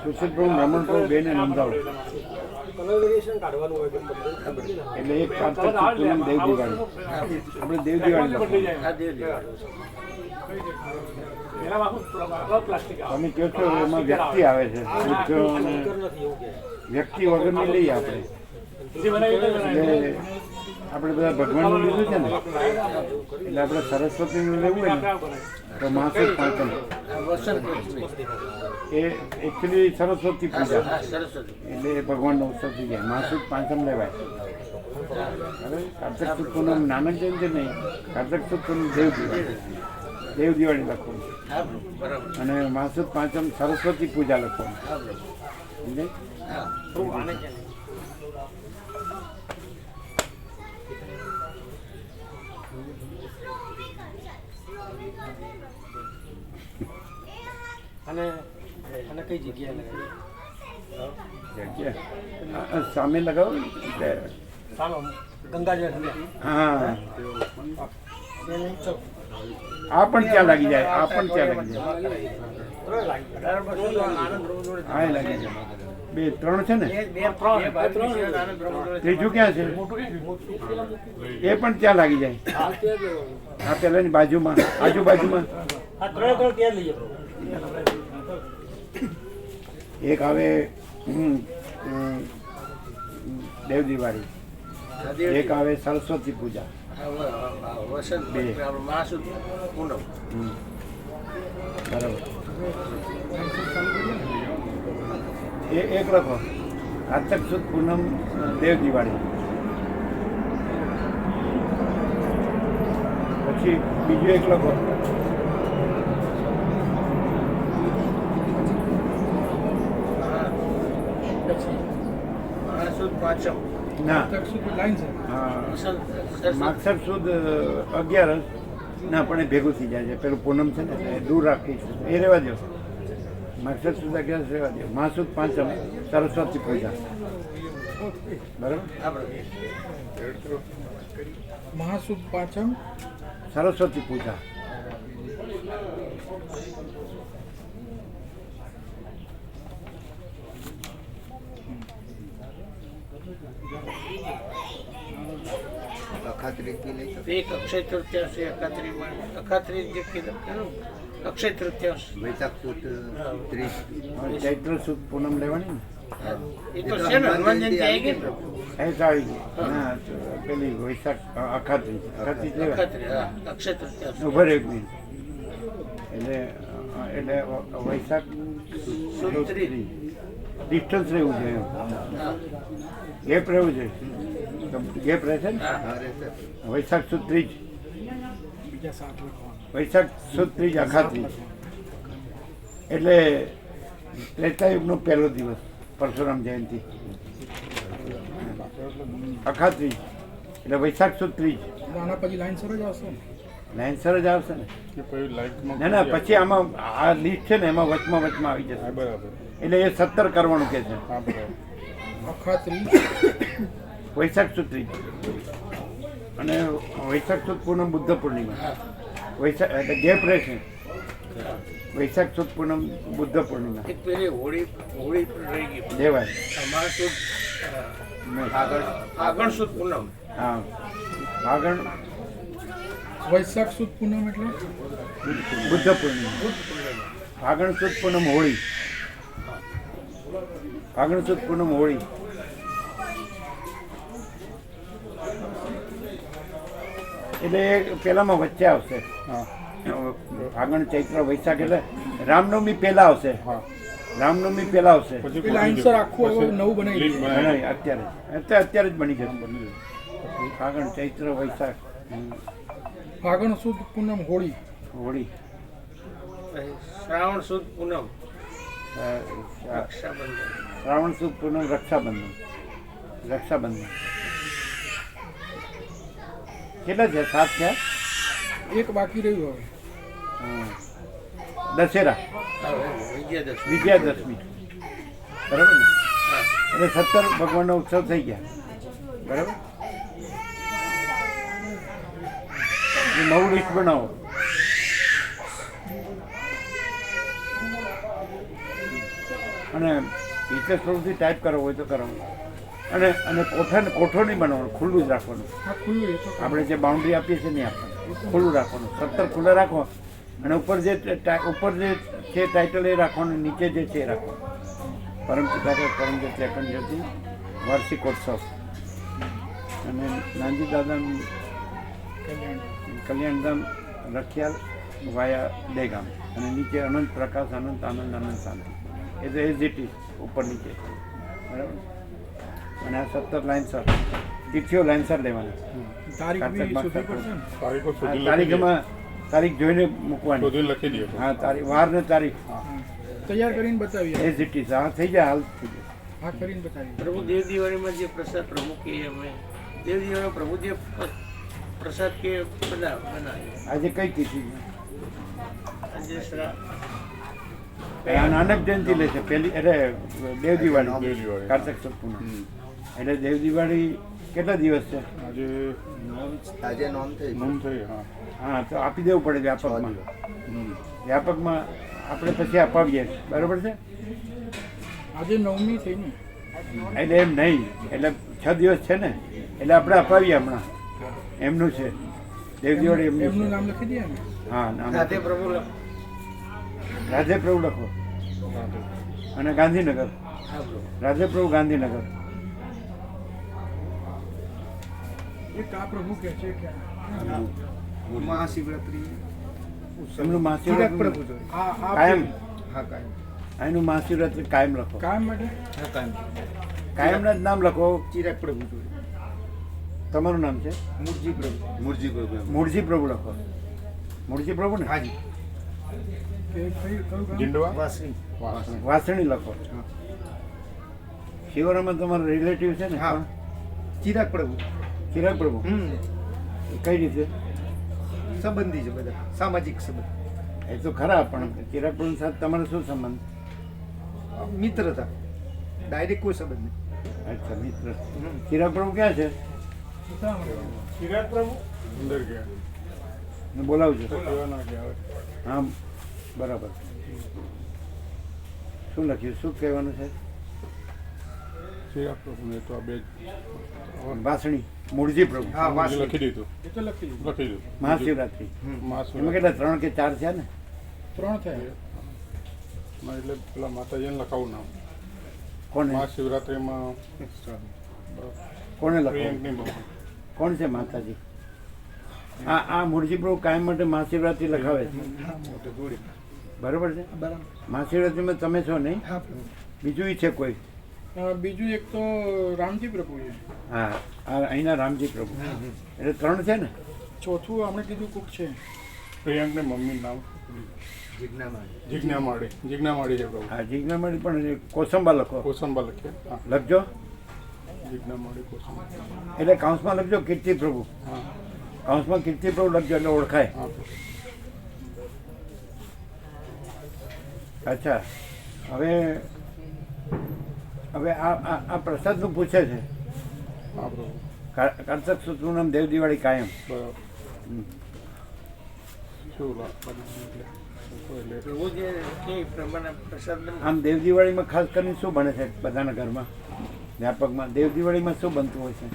સુશીલ પ્રભુ, રમણ પ્રભુ બેને નોંધાવો. કલર વેરિએશન કાઢવાનું હોય તો એટલે એક કાર્તિક પૂનમ દેવ દિવાળી. આપણે દેવ દિવાળી લખવાનું. તમે કહો છો એમાં વ્યક્તિ આવે છે, બુદ્ધ અને નથી એવું કે વ્યક્તિ વગરની લઈએ આપણે. એટલે આપણે બધા ભગવાનનું લીધું છે ને, એટલે આપણે સરસ્વતીનું લેવું હોય ને તો માસિક પાંચમ એ એકચ્યુઅલી સરસ્વતી પૂજા એટલે એ ભગવાનનો ઉત્સવ થઈ જાય. માસિક પાંચમ લેવાય. હવે કાર્તિક સુદ પૂનમ નાનક જયંતિ નહીં, કાર્તિક સુદ પૂનમ દેવ દિવાળી લખવાનું અને માસિક પાંચમ સરસ્વતી પૂજા લખવાનું. સમજાય? અને અને કઈ જગ્યાએ લગાવી જગ્યા સામે લગાવો ને. સામે ગંગાજળ હા, આ પણ ત્યાં લાગી જાય, આ પણ ત્યાં લાગી જાય. હા, એ લાગી જાય. 2 3 છે ને? ત્રીજું ક્યાં છે? એ પણ ત્યાં લાગી જાય. આ પેલાની બાજુમાં, આજુબાજુમાં એક આવે દેવ દિવાળી, એક આવે સરસ્વતી પૂજા. વસંત બે. મહાસુદ પૂનમ. બરાબર. એક લખો કારતક સુદ પૂનમ દેવ દિવાળી. પછી બીજું એક લખો મહાસુદ પાંચમ. ના તક સુધી લાઈન છે. વસંત માગસર સુદ 11 ના પણ એ ભેગું થઈ જાય છે. પેલું પૂનમ છે ને એટલે દૂર રાખીશું એ રહેવા દો. માગસર સુદ 11 રહેવા દો. મહાસુદ પાંચમ સરસ્વતી પૂજા. બરાબર. મહાસુદ પાંચમ સરસ્વતી પૂજા. એક અક્ષય તૃતીયાંશ છે. અખાત્રી જે કીધું ખરું? અક્ષય તૃતીયાંશ. ચૈત્ર સુદ પૂનમ લેવાની ને એ તો છે ને, હનુમાન જયંતિ આવી ગઈ ને પ્રભુ. એ તો આવી ગઈ. ના પેલી વૈશાખ અખાત્રી લેવાય. અખાત્રી, હા, અક્ષય તૃતીયાંશ. ઉભર એક મિનિટ. એટલે વૈશાખ સુદ ત્રીજ. ડિસ્ટન્સ રહેવું જોઈએ એમ. હા. ગેપ રહેવું જોઈએ. ગેપ રહેશે ને. વૈશાખ સુદ ત્રીજ, બીજા 7 લખવાના. વૈશાખ સુદ ત્રીજ અખાત્રી એટલે ત્રેતાયુગનો પહેલો દિવસ, પરશુરામ જયંતિ. અખાત્રી એટલે વૈશાખ સુદ ત્રીજ. આના પછી લાઈન સર જ આવશે ને. લાઇન્સર જ આવશે ને. ના ના પછી આમાં આ લિસ્ટ છે ને એમાં વચમાં આવી જશે. એટલે એ 17 કરવાનું કે છે. અખાત્રી વૈશાખ સુદ ત્રીજ અને વૈશાખ સુદ પૂનમ બુદ્ધ પૂર્ણિમા. વૈશાખ એટલે ગેપ રહેશે. વૈશાખ સુદ પૂનમ બુદ્ધ પૂર્ણિમા એક પેલી હોળી પણ રહી ગઈ. દેવાય. મહાસુદ ફાગણ સુદ પૂનમ. હા ફાગણ વૈશાખ સુદ પૂનમ એટલે બુદ્ધ પૂર્ણિમા. ફાગણ સુદ પૂનમ હોળી. ફાગણ સુદ પૂનમ હોળી. એટલે એ પેલામાં વચ્ચે આવશે. ફાગણ ચૈત્ર વૈશાખ એટલે રામનવમી પહેલા આવશે. રામનવમી પહેલા આવશે. એ લાઈન સર આખું હવે નવું બનાવી દઈએ. નહીં, અત્યારે જ બની જશે. ફાગણ ચૈત્ર વૈશાખ ફાગણ સુદ પૂનમ હોળી. હોળી. શ્રાવણ સુદ પૂનમ. અ, રક્ષાબંધન. શ્રાવણ સુદ પૂનમ રક્ષાબંધન. રક્ષાબંધન કેટલા છે? 7 થયા. એક બાકી રહ્યું હવે. હા. દશેરા, વિજયાદશમી. વિજયાદશમી. બરાબર ને? એટલે 17 ભગવાનનો ઉત્સવ થઈ ગયા. બરાબર. નવું લિસ્ટ બનાવો. અને હિતેશ પ્રવૃત્તિ ટાઈપ કરવો હોય તો કરો. અને કોઠો નહીં બનાવવાનું, ખુલ્લું જ રાખવાનું. આ ખુલ્લું એ તો આપણે જે બાઉન્ડ્રી આપીએ છીએ નહીં આપવાનું, ખુલ્લું રાખવાનું. 17 ખુલ્લા રાખો અને ઉપર જે છે ટાઇટલ એ રાખવાનું, નીચે જે છે એ રાખવાનું. પરમપિતા કે પરમજ્યોતિ અખંડ જ્યોતિ વાર્ષિકોત્સવ અને નાનજી દાદાનું કલ્યાણધામ રખિયાલ વાયા દેગામ અને નીચે અનંત પ્રકાશ, અનંત આનંદ, અનંત શાંતિ. એ તો એઝ ઇટ ઇઝ ઉપર નીચે. બરાબર. અને આ 17 લાઇન્સર તિથિઓ લાઇન્સર લેવાની. તારીખ બી શોધવી પડશે ને. તારીખમાં તારીખ જોઈને મૂકવાની. હા તારીખ, વાર ને તારીખ તૈયાર કરીને બતાવીએ. As it is. હા થઈ જાય, હાલ થઈ જાય. હા કરીને બતાવીએ. પ્રભુ દેવ દિવાળીમાં જે પ્રસાદ પ્રભુ કે અમે દેવ દિવાળીમાં પ્રભુ જે પ્રસાદ કે બનાવીએ. આજે કઈ તિથિ છે? આજે નાનક જયંતિ લે છે પહેલી, એટલે દેવ દિવાળી, કારતક સુદ પૂનમ. એટલે દેવ દિવાળી કેટલા દિવસ છે? આજે નોંધ થઈ. હા તો આપી દેવું પડે વ્યાપકમાં. વ્યાપકમાં આપણે પછી અપાવીએ. બરાબર છે. આજે 9મી થઈ ને. એટલે એમ નહીં, એટલે 6 દિવસ છે ને, એટલે આપણે અપાવીએ હમણાં. એમનું છે દેવ દિવાળી, એમનું એમનું છે. નામ લખી દઈએ ને. હા નામ. સાથે પ્રભુ રાધેપ્રભુ લખો અને ગાંધીનગર. રાધેપ્રભુ ગાંધીનગર. એક આ પ્રભુ કે છે કે મહાશિવરાત્રી એમનું મહાશિવરાત્રી પ્રભુ જોડે. આ કાયમ. હા કાંઈ એનું મહાશિવરાત્રી કાયમ લખો. કાયમ માટે હા કાંઈ કાયમના જ નામ લખો. ચિરાગ પ્રભુ જોડે. તમારું નામ છે મૂળજી પ્રભુ. મૂળજી પ્રભુ લખો. મૂળજી પ્રભુ ને હાજી. કે કયું કામ? જીંડવા વાસણી. વાસણી લખો. શિવરામાં તમારો રિલેટિવ છે ને? હા. ચિરાગ પ્રભુ. ચિરાગ પ્રભુ. કઈ રીતે? સંબંધી છે બધા, સામાજિક સંબંધ, એ તો ખરા, પણ ચિરાગ પ્રભુ સાથે તમારો શું સંબંધ? મિત્રતા, ડાયરેક્ટ કોઈ સંબંધ નહીં. અચ્છા, મિત્ર. ચિરાગ પ્રભુ ક્યાં છે? ચિરાગ પ્રભુ અંદર ગયા હું બોલાવું છું. સેવાના ગયા હા, બરાબર. શું લખ્યું? શું કહેવાનું છે? ચિરાગ પ્રભુ ને તો આ બે વાસણી. મૂળજી પ્રભુ. હા, વાસણી. લખી દીધું. એ તો લખી દીધું. લખી દીધું. મહાશિવરાત્રી. એમાં મહાશિવરાત્રી કેટલા 3 કે 4 છે ને? 3 થયા. એટલે પેલા માતાજીને લખાવું નામ. કોને મહાશિવરાત્રીમાં કોને લખો? પ્રિયંકની બહુ. કોણ છે માતાજી? આ મૂળજી પ્રભુ કાયમ માટે મહાશિવરાત્રી લખાવે છે. બરોબર છે. મહાશિવરાત્રીમાં તમે છો નહીં? બીજું છે કોઈ? બીજું એક તો રામજી પ્રભુ છે. હા, આ અહીંના રામજી પ્રભુ. એટલે 3 છે ને? ચોથું આપણે કીધું કોક છે. પ્રિયંકની મમ્મીનું નામ જીજ્ઞામાળી છે પ્રભુ. હા, જીજ્ઞામાળી, પણ કોસંબા લખો. કોસંબા લખીએ. હા, લખજો. જીજ્ઞામાળી કોસંબા. એટલે કાઉન્સમાં લખજો કીર્તિ પ્રભુ. હા કાઉન્સમાં કીર્તિ પ્રભુ લખજો એટલે ઓળખાય. હા. અચ્છા, હવે આ પ્રસાદનું પૂછે છે. હા પ્રભુ. કાર્તક સૂત્રનું નામ દેવ દિવાળી કાયમ. બરાબર. શું એવું જે કે પ્રમાણે પ્રસાદ આમ દેવ દિવાળીમાં ખાસ કરીને શું બને છે બધાના ઘરમાં? વ્યાપકમાં દેવ દિવાળીમાં શું બનતું હોય છે?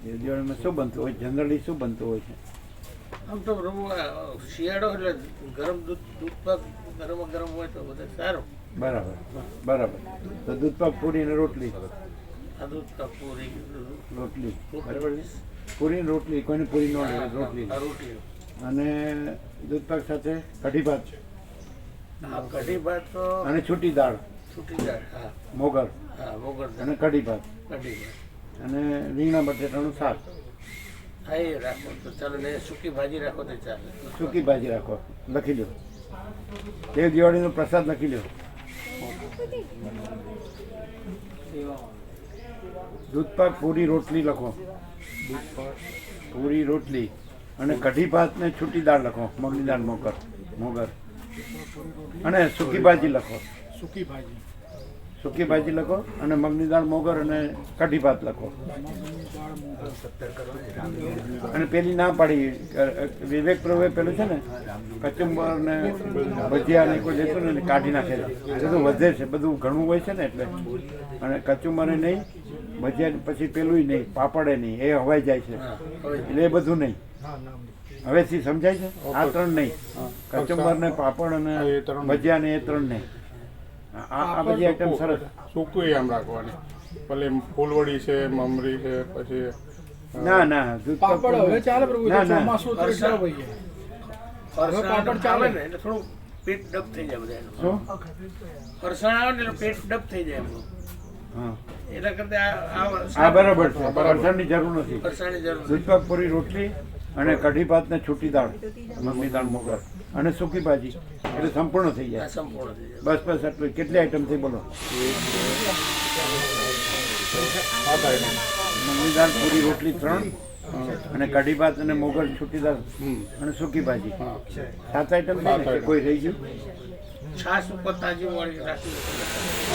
દેવ દિવાળીમાં શું બનતું હોય? જનરલી શું બનતું હોય છે? આમ તો પ્રભુ શિયાળો એટલે ગરમ દૂધ પાક ગરમ હોય તો બધે સારું. બરાબર, બરાબર. તો દૂધ પાક, પૂરી અને રોટલી. આ દૂધ પાક પૂરી રોટલી, બરાબર છે. પૂરી ને રોટલી, કોઈને પૂરી ન લેવી, રોટલી. આ રોટલી. અને દૂધ પાક સાથે કઢી ભાત આ કઢી ભાત તો અને છૂટી દાળ, છૂટી દાળ. હા મોગર હા મોગર અને કઢી ભાત કઢી ભાત. અને રીંગણા બટેટાનું શાક. હા એ રાખો તો ચાલો ને, સૂકી ભાજી રાખો તો ચાલે. સૂકી ભાજી રાખો. લખી લો. દેવ દિવાળીનો પ્રસાદ લખી લો. દૂધ પાક, પૂરી, રોટલી લખો. દૂધ પાક, પૂરી, રોટલી અને કઢી ભાત ને છૂટી દાળ લખો. મગની દાળ, મોગર અને સૂકી ભાજી લખો. સૂકી ભાજી. સૂકી ભાજી લખો અને મગની દાળ, મોગર અને કઢી ભાત લખો. અને પેલી ના પાડી વિવેક પ્રભુએ પેલું છે ને કચુંબર ને ભજીયા ને કોઈ લેતું ને કાઢી નાખે છે. બધું વધે છે, બધું ઘણું હોય છે ને એટલે. અને કચુંબરે નહીં, ભજીયા પછી પેલું નહીં, પાપડે નહીં, એ હવાઈ જાય છે. એટલે એ બધું નહીં. હવેથી સમજાય છે? આ 3 નહીં. કચુંબર ને પાપડ અને ભજીયા ને એ 3 નહીં. આ બધી આઈટમ સરસ. સૂકું આમ રાખવાની. ભલે ફૂલવડી છે, મમરી છે, પછી ના ના, દૂધ પાક પાપડ હવે ચાલે પ્રભુ. ના, ના. ચોમાસું તો એટલા ભાઈ ફરસાણ પાપડ ચાલે ચાલે ને એટલે થોડું પેટ ડબ થઈ જાય બધા એનું. શું? ફરસાણ આવે ને એટલે પેટ ડબ થઈ જાય એમનું. હા, એના કરતા આ બરાબર છે. વરસાદની જરૂર નથી. ફરસાણની જરૂર દૂધ પાક, પૂરી, રોટલી અને કઢી ભાત ને છૂટી દાળ, મગની દાળ, મોગર અને સૂકી ભાજી, એટલે સંપૂર્ણ થઈ આ જાય. સંપૂર્ણ થઈ જાય. બસ બસ આટલું. કેટલી આઈટમ થઈ બોલો? 7 આઈટમ. મગની દાળ, પૂરી, રોટલી 3 અને કઢી ભાત અને મોગર, છૂટી દાળ અને સૂકી ભાજી. 7 આઈટમ થઈ ને? કે કોઈ રહી ગયું? છાશ ઉપર તાજી મળી રાખી.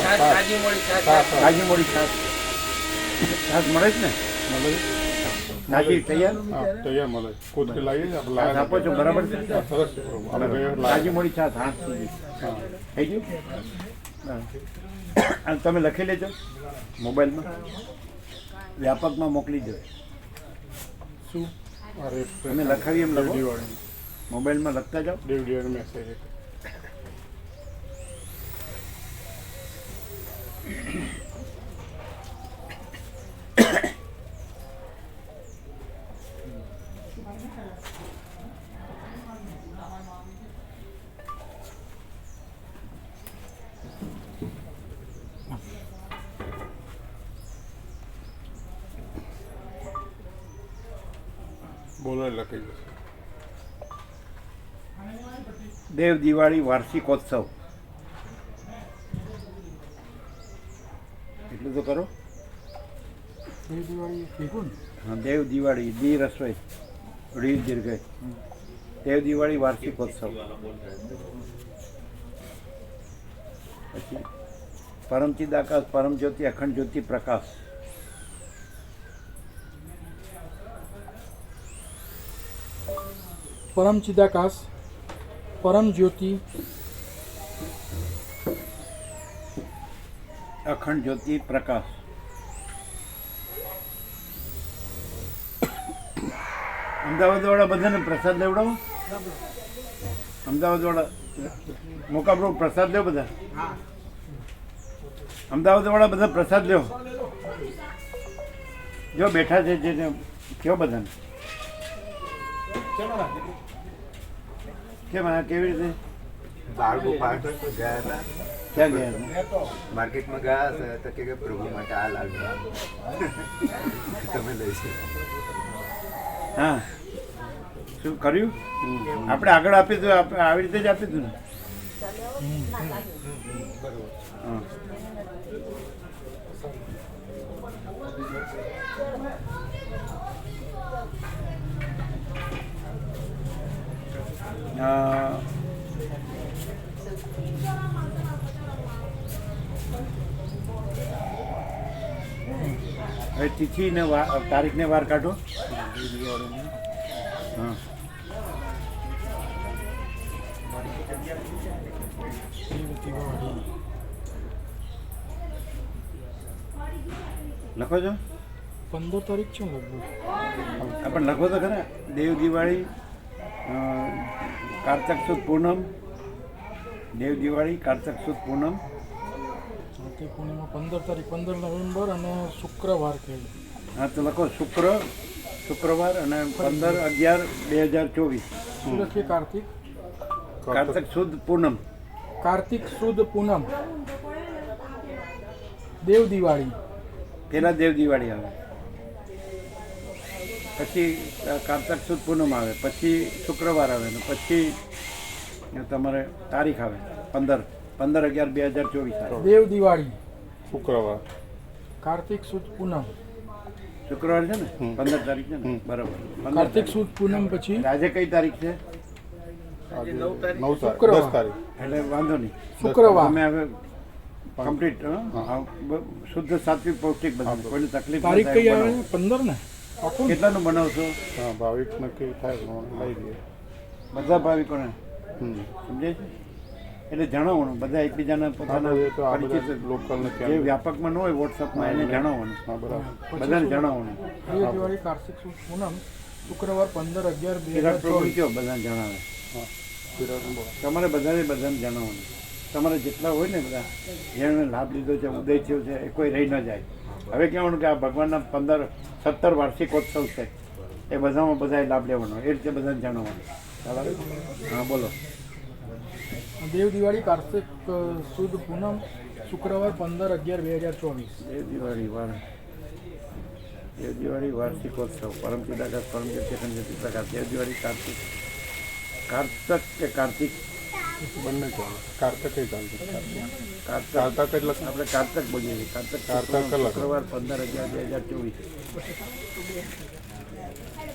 છાશ તાજી મળી, છાશ તાજી મોડી છાશ. છાશ મળે જ ને? તાજી તૈયાર? હા, તૈયાર મળે. ખુદથી લાવીએ છીએ આપણે. છાશ આપો છો? બરાબર છે. હા, સરસ છે પ્રભુ. આપણે બરાબર. લાવીએ. તાજી મોડી છાશ 8 સુધી હા. થઈ ગયું? બરાબર. અને તમે લખી લેજો મોબાઈલમાં. વ્યાપકમાં મોકલી દો. શું અરે તમે લખાવી એમ લખો, દિવાળી મોબાઈલમાં લખતા જાઓ. દિવાળી મેસેજ બોલો લખી જશે. દેવ દિવાળી વાર્ષિકોત્સવ એટલું તો કરો. હા, દેવ દિવાળી દી રસોઈ રી દીર્ઘ દેવ દિવાળી વાર્ષિકોત્સવ. પછી પરમચિદ આકાશ પરમ જ્યોતિ અખંડ જ્યોતિ પ્રકાશ. પરમ ચિદાકાશ પરમ જ્યોતિ અખંડ જ્યોતિ પ્રકાશ. અમદાવાદ વાળા બધાને પ્રસાદ લેવડાવો. અમદાવાદ વાળા મોકાપ્રો પ્રસાદ લેવો બધા. અમદાવાદ વાળા બધા પ્રસાદ લેવો. જો બેઠા છે જે કયો બધાને કેમ આ કેવી રીતે બાળ ગોપાલ ગયા હતા, ક્યાં ગયા હતા? માર્કેટમાં ગયા હતા તો કે પ્રભુ માટે આ લાડુ તમે લઈશું. હા, શું કર્યું? આપણે આગળ આપ્યું હતું, આપણે આવી રીતે જ આપ્યું હતું ને. હા. હવે તિથિ ને તારીખ ને વાર કાઢો. હા, લખો છો? 15 તારીખ છે લગભગ. આપણે લખો તો ખરા. દેવ દિવાળી કારતક સુદ પૂનમ. દેવ દિવાળી કારતક સુદ પૂનમ. તે પૂર્ણિમા 15 તારીખ 15 નવેમ્બર અને શુક્રવાર કહે. હા, તો લખો શુક્રવાર અને 15/11/2024. સુરત કે કાર્તિક કારતક સુદ પૂનમ. કાર્તિક સુદ પૂનમ દેવ દિવાળી. પહેલા દેવ દિવાળી આવે, પછી કારતક સુદ પૂનમ આવે, પછી શુક્રવાર આવે ને પછી તમારે તારીખ આવે 15/11/2024 આવે. દેવ દિવાળી શુક્રવાર કાર્તિક સુદ પૂનમ. શુક્રવાર છે ને 15 તારીખ છે ને? બરાબર. 15 કાર્તિક સુદ પૂનમ પછી આજે કઈ તારીખ છે? આજે 9 શુક્રવાર. 10 તારીખ. એટલે વાંધો નહીં. શુક્રવાર. તમે હવે કમ્પ્લીટ શુદ્ધ સાત્વિક પૌષ્ટિક બધા કોઈને તકલીફ ના તારીખ થાય કઈ બનાવો. આવે 15 ને પાકું ને? કેટલાનું બનાવશો? હા, ભાવિક નક્કી થાય તો લઈ દઈએ. બધા ભાવિકોને હમ. સમજાય છે? એટલે જણાવવાનું બધા એકબીજાના પોતાના આપણે તો આ પરિચિત બધા લોકલને જે ત્યાં વ્યાપકમાં ન હોય વોટ્સઅપમાં એને જણાવવાનું. હા, બરાબર. બધાને જણાવવાનું. દેવ દિવાળી કાર્તિક સુદ પૂનમ શુક્રવાર 15/11/2024. વિરાટ પ્રભુ કયો બધાને જણાવે. હા, વિરાટ બોલો. તમારે બધાને જણાવવાનું. તમારે જેટલા હોય ને બધા જેણે લાભ લીધો છે, ઉદય થયો છે, એ કોઈ રહી ન જાય. હવે કહેવાનું કે આ ભગવાનના 17 વાર્ષિકોત્સવ છે, એ બધામાં બધાએ લાભ લેવાનો. એ રીતે બધાને જણાવવાનું. બરાબર? હા, બોલો. દેવ દિવાળી કાર્તિક સુદ પૂનમ શુક્રવાર 15/11/2024. દેવ દિવાળી વાર્ષિકોત્સવ પરમ ચિદાકાશ પરમ જ્યોતિ પ્રકાશ. દેવ દિવાળી કારતક કે કાર્તિક બંને ચાલે. કારતક ચાલતું. કારતક એટલે આપણે કારતક બોલીએ છીએ. કારતક કારતક કલાક. શુક્રવાર 15/11/2024.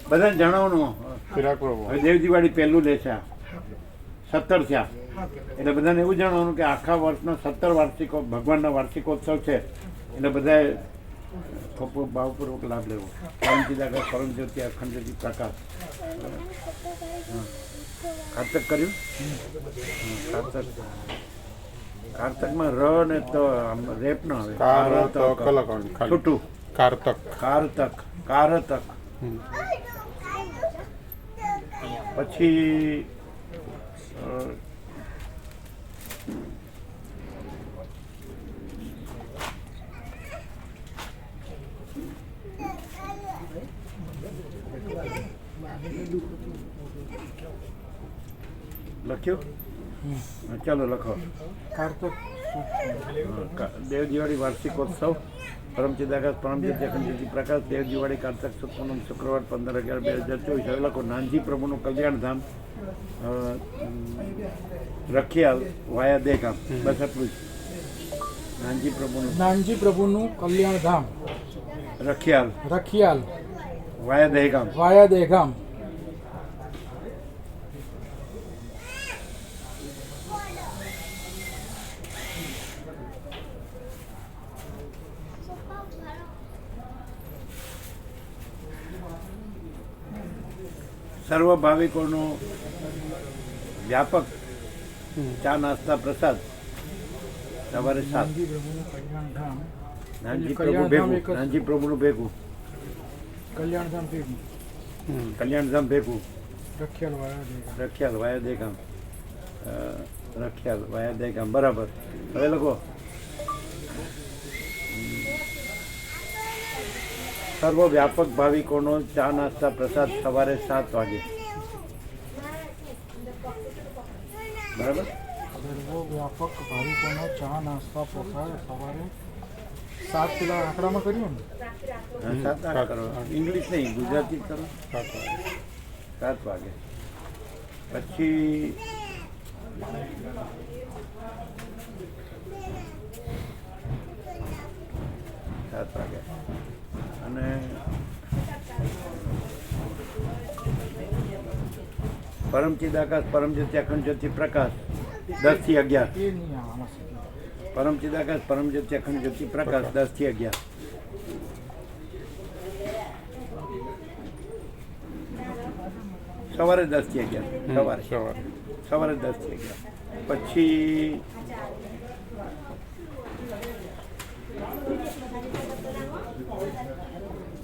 બધાને જણાવવાનું. વિરાટ પ્રભુ. હવે દેવ દિવાળી પહેલું લે છે, 17 થયા એટલે બધાને એવું જણાવવાનું કે આખા વર્ષનો 17 વાર્ષિકો ભગવાનના વાર્ષિકોત્સવ છે એટલે બધાએ ભાવપૂર્વક લાભ લેવો. પરમ ચિદાકાશ પરમ જ્યોતિ અખંડ જ્યોતિ પ્રકાશ. કારતક કર્યું? કારતકમાં ર ને તો રેપ ન આવે. કાર તો કલાક ખાલી. છૂટું કારતક. કારતક, કારતક. પછી લખ્યું? ચાલો લખો. કારતક દેવ દિવાળી વાર્ષિકોત્સવ પરમ ચિદાકાશ પરમ જ્યોતિ અખંડ જ્યોતિ પ્રકાશ દેવ દિવાળી કારતક સુદ પૂનમ શુક્રવાર 15/11/2024. હવે લખો નાનજી પ્રભુનું કલ્યાણધામ રખિયાલ વાયા દેગામ. બસ આટલું જ. નાનજી પ્રભુનું કલ્યાણધામ રખિયાલ રખિયાલ વાયા દેગામ. વાયા દેગામ. સર્વ ભાવિકોનો વ્યાપક ચા નાસ્તા પ્રસાદ સવારે 7. નાનજી પ્રભુનું કલ્યાણધામ નાનજી પ્રભુ ભેગું, નાનજી પ્રભુનું ભેગું, કલ્યાણધામ ભેગું કલ્યાણધામ ભેગું રખિયાલ વાયા દેગામ. રખિયાલ વાયા દેગામ. રખિયાલ વાયા દેગામ. બરાબર. હવે લખો સર્વ વ્યાપક ભાવિકોનો ચા નાસ્તા પ્રસાદ સવારે 7 વાગે. બરાબર. સર્વ વ્યાપક ભાવિકોનો ચા નાસ્તા પ્રસાદ સવારે 7 પેલા આંકડામાં કર્યું ને 7 કરો. ઇંગ્લિશ નહીં, ગુજરાતી કરો. 7 વાગે. પછી અને પરમ ચિદાકાશ પરમ જ્યોતિ અખંડ જ્યોતિ પ્રકાશ 10 થી 11. એ નહીં આમાં સુધી. પરમ ચિદાકાશ પરમ જ્યોતિ અખંડ જ્યોતિ પ્રકાશ 10 થી 11. સવારે 10 થી 11. સવારે 10 થી 11. પછી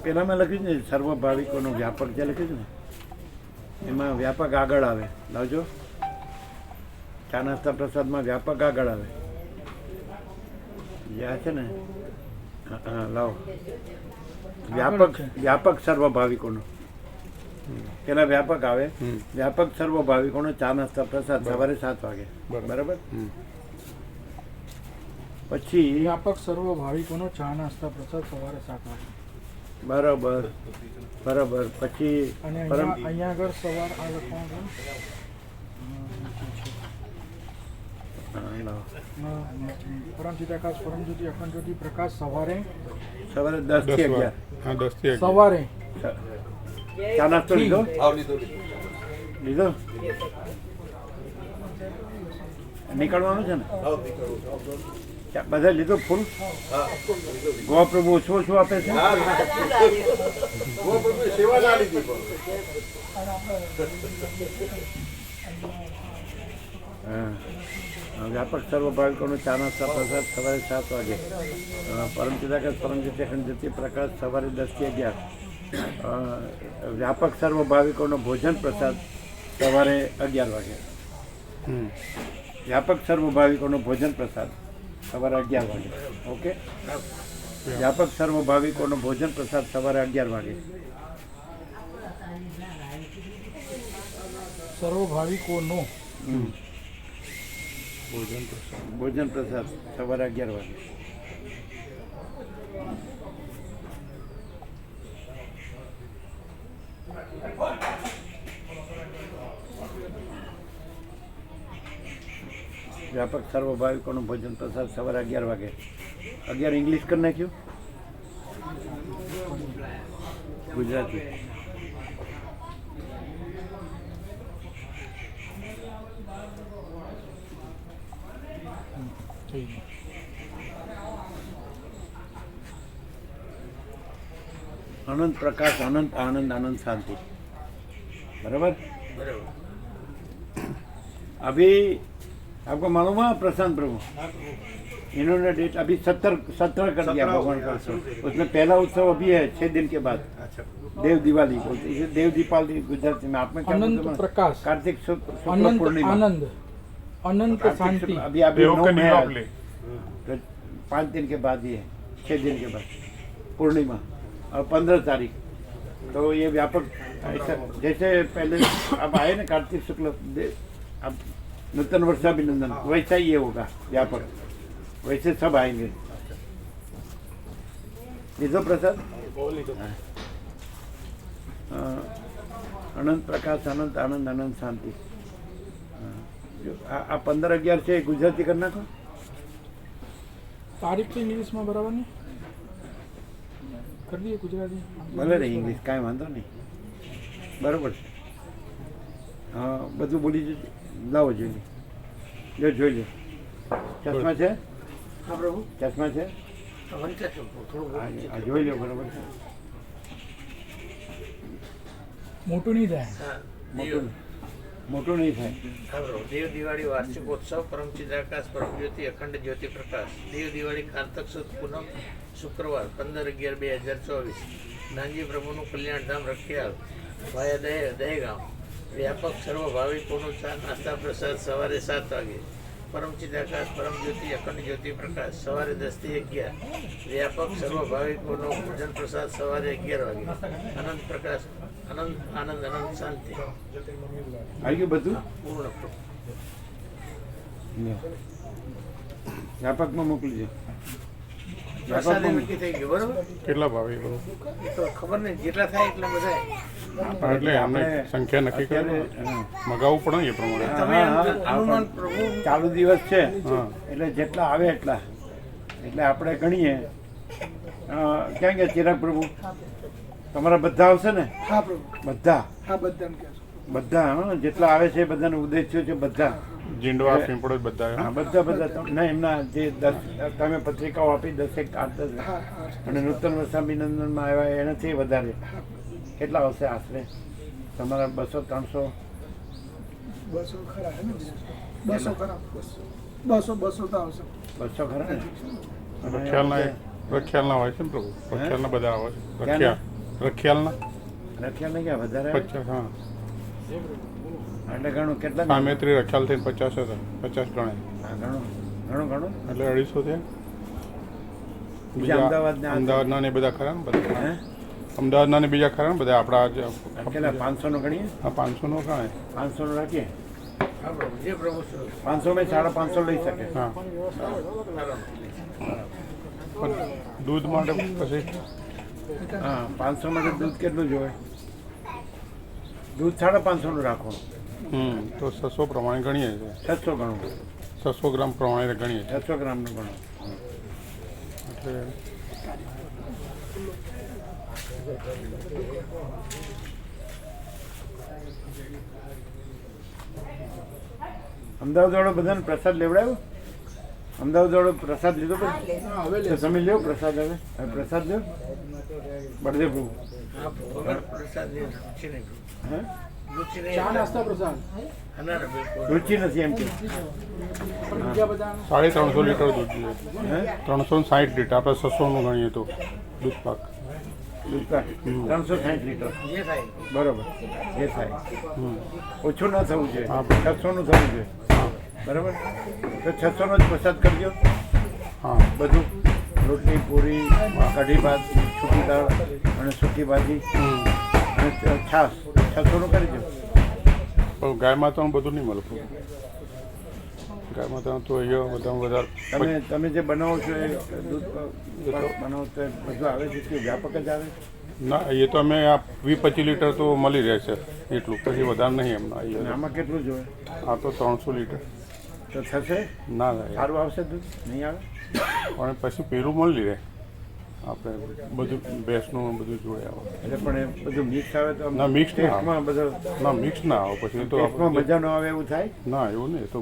પેલા મેં લખ્યું છે ને સર્વ ભાવિકોનો વ્યાપક જે લખ્યું છે ને એમાં વ્યાપક આગળ આવે. લાવજો. ચા નાસ્તા પ્રસાદમાં વ્યાપક આગળ આવે. જે આ છે ને હા લાવો. વ્યાપક સર્વ ભાવિકોનો પેલા વ્યાપક આવે. વ્યાપક સર્વ ભાવિકોનો ચા નાસ્તા પ્રસાદ સવારે 7 વાગે. બરાબર. પછી વ્યાપક સર્વ ભાવિકોનો ચા નાસ્તા પ્રસાદ સવારે 7 વાગે. બરાબર. પછી અને પરમ અહીંયા આગળ સવાર આ લખવાનું હા, લાવો. પરમ ચિદાકાશ પરમ જ્યોતિ અખંડ જ્યોતિ પ્રકાશ સવારે 10 થી 11. હા 10 થી 11. સવારે ચા નાસ્તો લીધો? લીધો? નીકળવાનું છે ને? બધા લીધો ફૂલ? ગોપ્રભુ ઓછું ઓછું આપે છે? વ્યાપક સર્વ ભાવિકોનો ચા નાસ્તા પ્રસાદ સવારે 7 વાગે. પરમ ચિદાકાશ પરમ જ્યોતિ અખંડ જ્યોતિ પ્રકાશ સવારે 10 થી 11. વ્યાપક સર્વ ભાવિકોનો ભોજન પ્રસાદ સવારે 11 વાગે. વ્યાપક સર્વ ભાવિકોનો ભોજન પ્રસાદ સવારે 11 વાગે. ઓકે. વ્યાપક સર્વ ભાવિકોનો ભોજન પ્રસાદ સવારે 11 વાગે. સર્વ ભાવિકોનો ભોજન પ્રસાદ સવારે 11 વાગે. વ્યાપક સર્વ ભાવિકોનું ભોજન પ્રસાદ સવારે 11 વાગે. 11 ઇંગ્લિશ કરી નાખ્યું? ગુજરાતી. अनंत प्रकाश अनंत आनंद आनंद शांति. बराबर. अभी आपको मालूम है प्रशांत प्रभु इन्होंने डेट अभी 17 कर दिया भगवान का उत्सव। उसमें पहला उत्सव अभी है 6 दिन के बाद, अच्छा देव दिवाली बोलते हैं। इसे देव दीपावली गुजराती में। आप में क्या अनंत बोलते हैं? प्रकाश, कार्तिक शुक्ल अनंत पूर्णिमा, आनंद, अनंत कार्तिक शांति। शुक्ल अभी अभी देव 9 का में है आज। दीपावली। तो 5 दिन के बाद ये 6 दिन के बाद पूर्णिमा और 15 तारीख। तो ये व्यापक ऐसा जैसे पहले अब आए ना कार्तिक शुक्ल अब नूतन वर्षाभिनंदन, वैसा ही ये होगा व्यापक, वैसे सब आएंगे। लीधो प्रसाद। अनंत प्रकाश, अनंत आनंद, अनंत शांति। આ 15-11 છે ગુજરાતી કરી નાખો। તારીખ તો ઇંગ્લિશમાં બરાબર ને કરી દઈએ ગુજરાતી। ભલે ને ઇંગ્લિશ કાંઈ વાંધો નહીં, બરોબર છે। હા બધું બોલી જજો, લાવો જોઈ લો, જોઈ લો। ચશ્મા છે? હા પ્રભુ ચશ્મા છે? વંચાય છે થોડું આ જોઈ લો, બરોબર છે। મોટું નહીં થાય। મોટું મોટું નહીં થાય। હા પ્રભુ દેવ દિવાળી વાર્ષિકોત્સવ પરમ ચિદાકાશ પરમ જ્યોતિ અખંડ જ્યોતિ પ્રકાશ દેવ દિવાળી કારતક સુદ પૂનમ શુક્રવાર 15/11/2024 નાનજી પ્રભુનું કલ્યાણધામ રખિયાલ વાયા દહેગામ વ્યાપક સર્વ ભાવિકોનું ચા નાસ્તા પ્રસાદ સવારે 7 વાગે પરમ ચિદાકાશ પરમ જ્યોતિ અખંડ જ્યોતિ પ્રકાશ સવારે 10 થી 11 વ્યાપક સર્વ ભાવિકોનો ભોજન પ્રસાદ સવારે 11 વાગે અનંત પ્રકાશ અનંત આનંદ અનંત શાંતિ આવી ગયું બધું? પૂર્ણ લ્યો. વ્યાપકમાં મોકલીજો। પ્રસાદ વ્યાપકમાં નક્કી થઈ ગયું બરોબર કેટલા ભાવિકો? એ તો ખબર નહીં જેટલા થાય એટલા બધા એટલે અમને સંખ્યા નક્કી કરી અત્યારે, હા। મગાવવું પડે ને એ પ્રમાણે। તમે હા, હા, અનુમાન પ્રભુ ચાલુ દિવસ છે હા એટલે જેટલા આવે એટલા, એટલે આપણે ગણીએ। ક્યાં ગયા ચિરાગ પ્રભુ? તમારા બધા આવશે ને? હા પ્રભુ, બધા હા બધાને કહેજો। બધા હા, જેટલા આવે છે બધાનો ઉદ્દેશ્ય છે બધા। જીંડવા પીંપળો બધા હા બધા ના એમના જે 10 તમે પત્રિકાઓ આપી 10 અને નૂતન વર્ષાભિનંદનમાં આવ્યા એનાથી વધારે કેટલા આવશે આશરે તમારા? 200-300? 200 ખરા હે ને? 200 ખરા, 200 તો આવશે। 200 ખરા ને? રખિયાલના હોય છે ને પ્રભુ? રખિયાલના બધા આવે છે। રખિયાલના રખ્યા નહીં ગયા વધારે? 50, હા એટલે ઘણું કેટલા? સામેત્રી રખિયાલ થઈને 50 હતા, 50 ગણે હા ઘણું ઘણું ઘણું એટલે 250 થયા। બીજા અમદાવાદના અમદાવાદના ને બધા ખરા ને બધા? હે અમદાવાદના ને બીજા ખરા ને બધા આપણા કેટલા? 500 નો ગણીએ? આ 500 નો ગણાય। 500 નો રાખીએ। હા પ્રભુ જે પ્રભુ 500 માં 550 લઈ શકે। હા પણ દૂધ માટે પછી હા 500 માટે દૂધ કેટલું જોઈએ? દૂધ 550 નું રાખો। તો 600 પ્રમાણે ગણીએ છીએ। 600 ગણું, 600 ગ્રામ પ્રમાણે ગણીએ છીએ 600 ગ્રામનું ગણો। એટલે અમદાવાદ વાળો બધાને પ્રસાદ લેવડાવ્યો? અમદાવાદ વાળો પ્રસાદ લીધો? તો તમે લ્યો પ્રસાદ। હવે પ્રસાદ લ્યો બળદેવ પ્રભુ। હા વગર પ્રસાદ ની રુચિ નહીં હે રુચિ ચા નહીં નાસ્તા પ્રસાદ ના ના બિલકુલ રુચિ નથી એમ કે? બીજા બધા 350 લીટર દૂધ જોઈએ। હે 360 લીટર આપણે 600 નું ગણીએ તો દૂધ પાક। દૂધ પાક 360 લીટર જે થાય બરોબર, જે થાય ઓછું ના થવું જોઈએ, હા. 600 નું થવું જોઈએ બરાબર। તો 600 નો જ પ્રસાદ કરજો હા બધું, રોટલી પૂરી કઢી ભાત સૂકી દાળ અને સૂકી ભાજી અને છાશ 600 નું કરી દો। પણ ગાય માતાનું બધું નહીં મળે પ્રભુ। ગાય માતાનું તો અહીંયા બધામાં વધારે તમે જે બનાવો છો એ દૂધ બનાવો તો એ બધું આવે છે કે વ્યાપક જ આવે? ના એ તો અમે આ 20-25 લીટર તો મળી રહે છે એટલું, પછી વધારે નહીં એમના અને અહીંયા। આમાં કેટલું જોઈએ? આ તો 300 લીટર તો થશે? ના થાય સારું આવશે દૂધ? નહીં આવે? પણ પછી પેલું મળી રહે આપણે બધું ભેંસનું બધું જોડે આવે। એટલે પણ એ બધું મિક્સ આવે તો ના, mix ના આવે. ટેસ્ટમાં બધું ના મિક્સ ના આવે પછી એ તો ટેસ્ટમાં આપણે મજા ન આવે એવું થાય? ના એવું નહીં, એ તો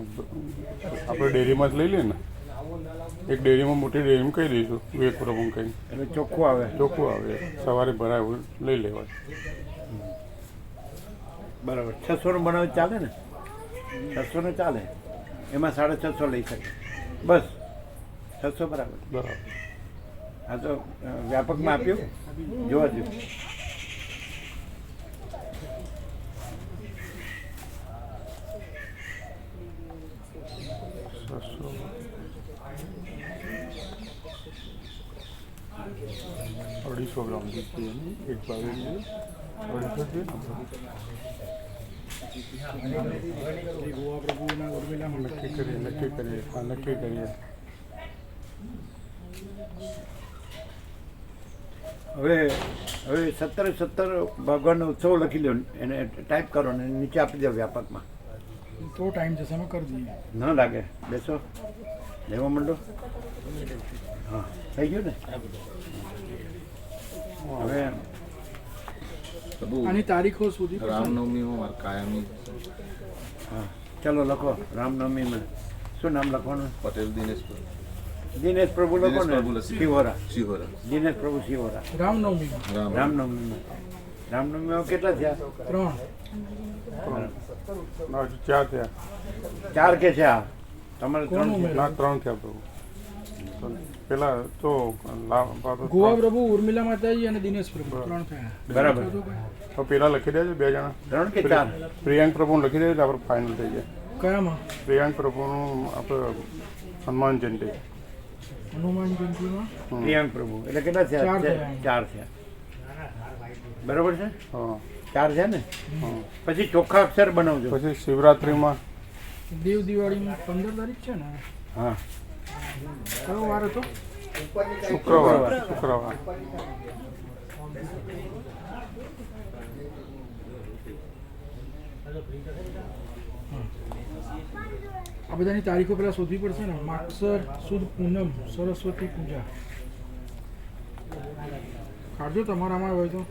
આપણે ડેરીમાં જ લઈ લઈએ ને। એક ડેરીમાં મોટી ડેરીમાં કહી દઈશું વિવેક પ્રભુ કંઈ એટલે ચોખ્ખું આવે? ચોખ્ખું આવે, સવારે ભરાય એવું લઈ લેવાય। બરાબર। 600 નું બનાવે ચાલે ને? 600 નું ચાલે, એમાં 650 લઈ શકે બસ। 700 બરાબર. બરાબર. આ તો વ્યાપકમાં આપ્યું જોવા જો. અઢીસો ગ્રામ દીધી એની એક બાવીસ 250 છે ગોવા પ્રભુના ઉર્મિલામાં નક્કી કરીએ હા નક્કી કરીએ. હવે 17 ભગવાનનો ઉત્સવ લખી લો, એને ટાઈપ કરો ને નીચે આપી દો વ્યાપકમાં. તો ટાઈમ જશે અમે કરી દઈએ. ન લાગે, બેસો લેવા માંડો. હા થઈ ગયું ને. હવે આની તારીખો સુધી રામનવમીમાં કાયમી હા ચાલો લખો. રામનવમીમાં શું નામ લખવાનું? પટેલ દિનેશ દિનેશ પ્રભુ લખો ને. શિહોરા. શિહોરા. દિનેશ પ્રભુ શિહોરા. રામનવમી રામનવમીમાં કેટલા થયા? 3 હજુ 4 થયા. 4 કે છે આ તમારે? 3 ના 3 થયા પ્રભુ. પેલા તો ગોવા પ્રભુ ઉર્મિલા માતાજી અને દિનેશ પ્રભુ 3 થયા. બરાબર. તો પેલા લખી દેજો 2 જણા. 3 કે 4? પ્રિયાંક પ્રભુને લખી દેજો આપણે ફાઇનલ થઈ જાય. કયામાં? પ્રિયાંક પ્રભુનું આપણે હનુમાન જયંતિ. હનુમાન જયંતિમાં પ્રિયાંક પ્રભુ એટલે કેટલા થયા? 4 થયા. બરાબર છે. હા 4 છે ને. પછી ચોખ્ખા અક્ષર બનાવજો. પછી શિવરાત્રિમાં દેવ દિવાળીમાં 15 તારીખ છે ને. હા કયો વાર હતો? શુક્રવાર. આ બધાની તારીખો પેલા શોધવી પડશે ને. માગસર સુદ પૂનમ સરસ્વતી પૂજા કાઢજો તમારામાં હોય તો.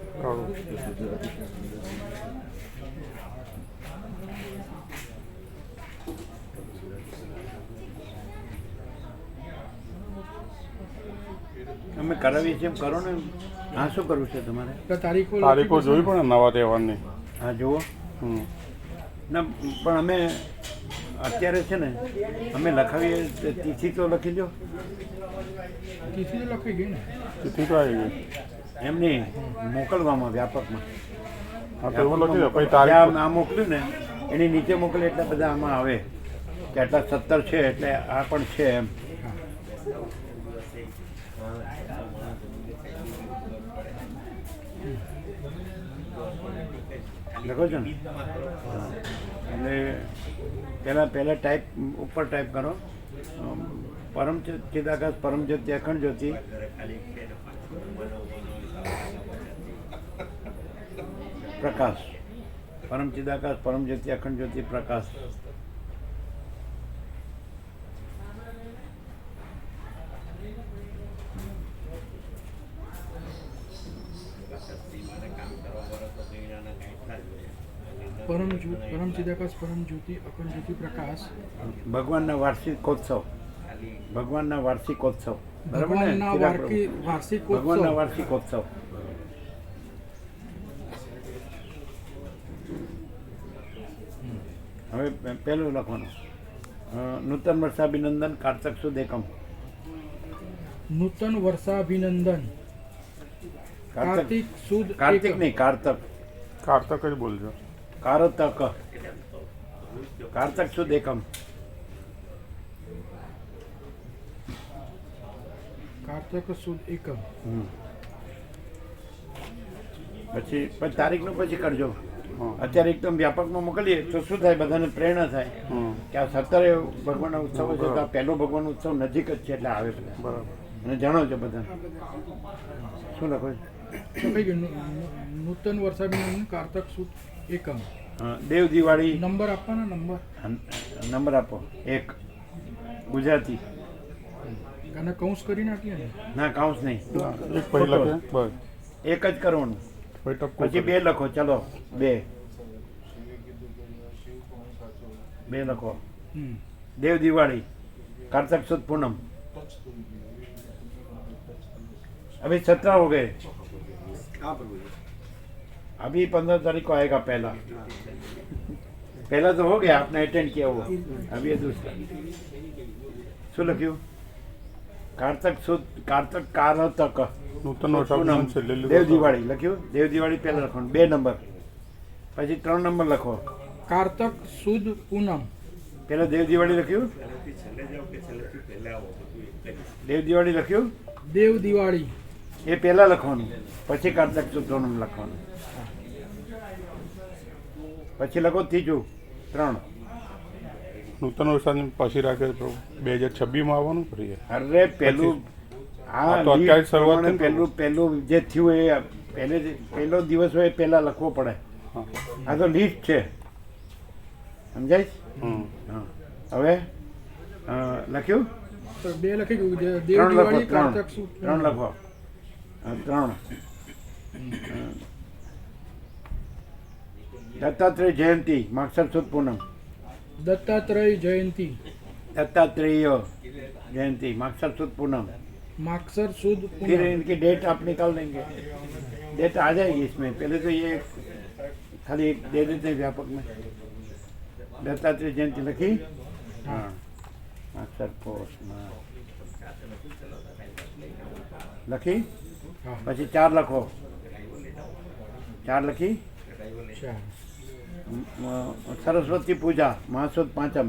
અમે કરાવીએ છીએ એમ કરો ને. હા શું કરવું છે તમારે? તારીખો જોઈ પણ નવા તહેવારની. હા જુઓ. ના પણ અમે અત્યારે છે ને અમે લખાવીએ તિથિ તો લખી દો. તિથિ તો લખાઈ ગઈ ને. તિથિ તો આવી ગઈ. એમ નહીં મોકલવામાં વ્યાપકમાં. હા તો એવું લખી દો. પછી તારીખ આ મોકલ્યું ને એની નીચે મોકલે એટલે બધા આમાં આવે કે આટલા 17 છે એટલે આ પણ છે એમ. લખો છો ને. એટલે પહેલાં ટાઈપ ઉપર ટાઈપ કરો. પરમ ચિદાકાશ પરમ જ્યોતિ અખંડ જ્યોતિ પ્રકાશ. પરમ ચિદાકાશ પરમ જ્યોતિ અખંડ જ્યોતિ પ્રકાશ. પરમ ચિદાકાશ પરમ જ્યોતિ અખંડ જ્યોતિ પ્રકાશ. ભગવાનના વાર્ષિકોત્સવ. ભગવાનના વાર્ષિકોત્સવ. બરાબર ને? ભગવાનના વાર્ષિકોત્સવ. હવે પહેલું લખવાનું. નૂતન વર્ષાભિનંદન કાર્તક સુદ એકમ. નૂતન વર્ષાભિનંદન કાર્તિક સુદ. કાર્તિક નહીં, કાર્તક. કારતક જ બોલજો. કારતક. કાર્તક સુદ એકમ. કાર્તક સુદ એકમ. પછી તારીખનું પછી કરજો. અત્યારે એકદમ વ્યાપકમાં મોકલીએ તો શું થાય? બધાને પ્રેરણા થાય કે આ 17 ભગવાનના ઉત્સવ છે તો આ પહેલો ભગવાનનો ઉત્સવ નજીક જ છે એટલે આવે બધા. બરાબર. અને જણાવજો બધા શું લખો છો. નૂતન વર્ષાભિનંદન કાર્તક સુદ એકમ. દેવ દિવાળી. નંબર આપવાના. નંબર આપો. 1 ગુજરાતી. અને કૌંસ કરીને આપીએ ને. ના કૌંસ નહીં. એક પછી લખે બસ. 1 જ કરવાનું. પછી 2 લખો. ચલો 2 લખો. દેવ દિવાળી कार्तक सुद पूनम. अभी 17 हो गए. अभी 15 तारीख को आएगा पहला तो हो गया, आपने अटेंड किया वो. अभी ये दूसरा. શું લખ્યું? કારતક સુદ કારતક કારતક નૂતન વર્ષ આપણે છેલ્લે લીધું. દેવ દિવાળી લખ્યું. દેવ દિવાળી પહેલા લખવાનું 2 નંબર, પછી 3 નંબર લખો. કારતક સુદ પૂનમ. પહેલા દેવ દિવાળી લખ્યું. દેવ દિવાળી લખ્યું દેવ દિવાળી. એ પહેલા લખવાનું, પછી કારતક સુદ પૂનમ લખવાનું, પછી લખો ત્રીજું 3. નૂતન વર્ષની પછી રાખે પ્રભુ 2026 આવવાનું ફરી. અરે પેલું આ તો અત્યારે શરૂઆત પ્રમાણે થઈ ને. પહેલું જે થયું એ પહેલો દિવસ હોય એ પહેલા લખવો પડે. હા. આ તો લિસ્ટ છે, સમજાય? હા. હવે લખ્યું. તો 2 લખી ગયું. દેવ 3 લખો. દિવાળી કારતક સુદ 3 લખો. 3. દત્તાત્રેય જયંતિ માગસર સુદ પૂનમ. દત્તાત્રેય જયંતી. दत्तात्रेय जयंती मागसर सुद पूनम. मागसर सुद फिर पूनम. इनकी डेट आप निकाल देंगे. डेट आ जाएगी इसमें. पहले तो ये खाली एक दे देते हैं व्यापक में. दत्तात्रेय जयंती लखी. हाँ मागसर पोष लखी. हाँ. પછી 4 લખો. 4 લખી. ચાર. सरस्वती पूजा महासुद पांचम.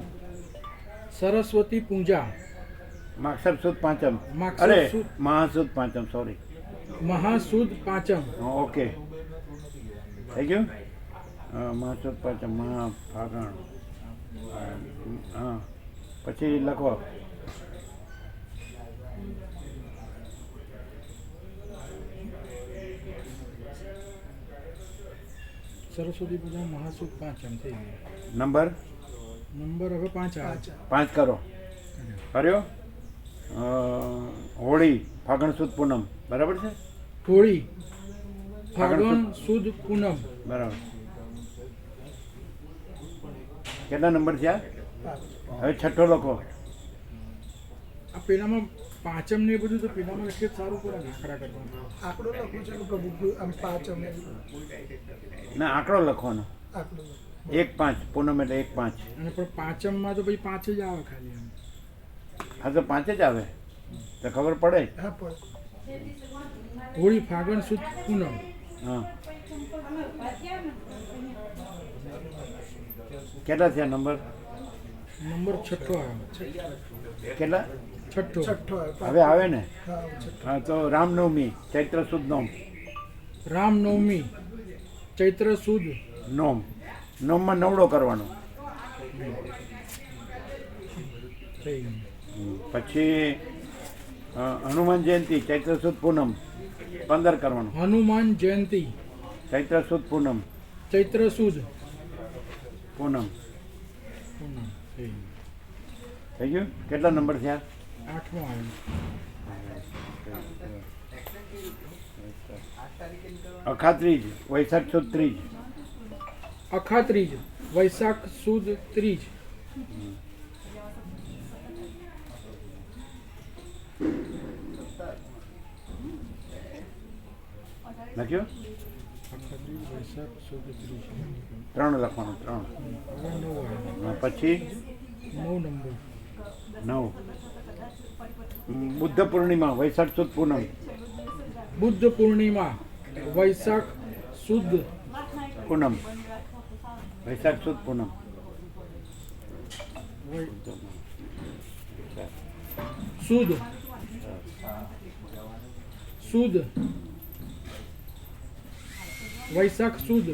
सरस्वती पूजा मागसर सुद पांचम. मागसर अरे सुद- महासुद पांचम सॉरी. महासुद पाचम. ઓકે થઈ ગયું. महासुद पांचम મહા ફાગણ. હા પછી લખો. सरस्वती पूजा महासुद पाचम થઈ ગયું. નંબર નંબર હવે 5 આવે. 5 કરો. કર્યો. હોળી ફાગણ સુદ પૂનમ બરાબર છે. હોળી ફાગણ સુદ પૂનમ. બરાબર. કેટલા નંબર થયા? હવે 6 લખો. આ પેલામાં પાંચમ ને એ બધું તો પેલામાં લખીએ તો સારું પડે ને આખરા કરવાનું. આંકડો લખું છું પ્રભુ આમ 5 અમે ના આંકડો લખવાનો. આંકડો 1-5 પૂનમ એટલે 1-5. અને પણ પાંચમમાં તો પછી 5 જ આવે ખાલી એમ. હા તો 5 જ આવે તો ખબર પડે. હા પણ હોળી ફાગણ સુદ પૂનમ. હા કેટલા થયા નંબર? નંબર 6 આવે. કેટલા? 6. 6 હવે આવે ને. હા હા તો રામનવમી ચૈત્ર સુદ નોમ. રામનવમી ચૈત્ર સુદ નોમ. નોમમાં 9 કરવાનો. થઈ ગયું. પછી હનુમાન જયંતિ ચૈત્ર સુદ પૂનમ 15 કરવાનો. હનુમાન જયંતી ચૈત્ર સુદ પૂનમ ચૈત્ર સુદ પૂનમ. પૂનમ. થઈ ગયું. થઈ ગયું. કેટલા નંબર થયા? 8મો આવ્યો. અખાત્રીજ વૈશાખ સુદ ત્રીજ. અખાત્રીજ વૈશાખ સુદ ત્રીજ. લખ્યું. અખાત્રીજ વૈશાખ સુદ ત્રીજ. 3 લખવાનું. 3. હવે 9 આવ્યો. પછી 9 નંબર. 9 બુદ્ધ પૂર્ણિમા વૈશાખ સુદ પૂનમ. બુદ્ધ પૂર્ણિમા વૈશાખ સુદ પૂનમ. વૈશાખ સુદ પૂનમ. સુદ સુદ વૈશાખ સુદ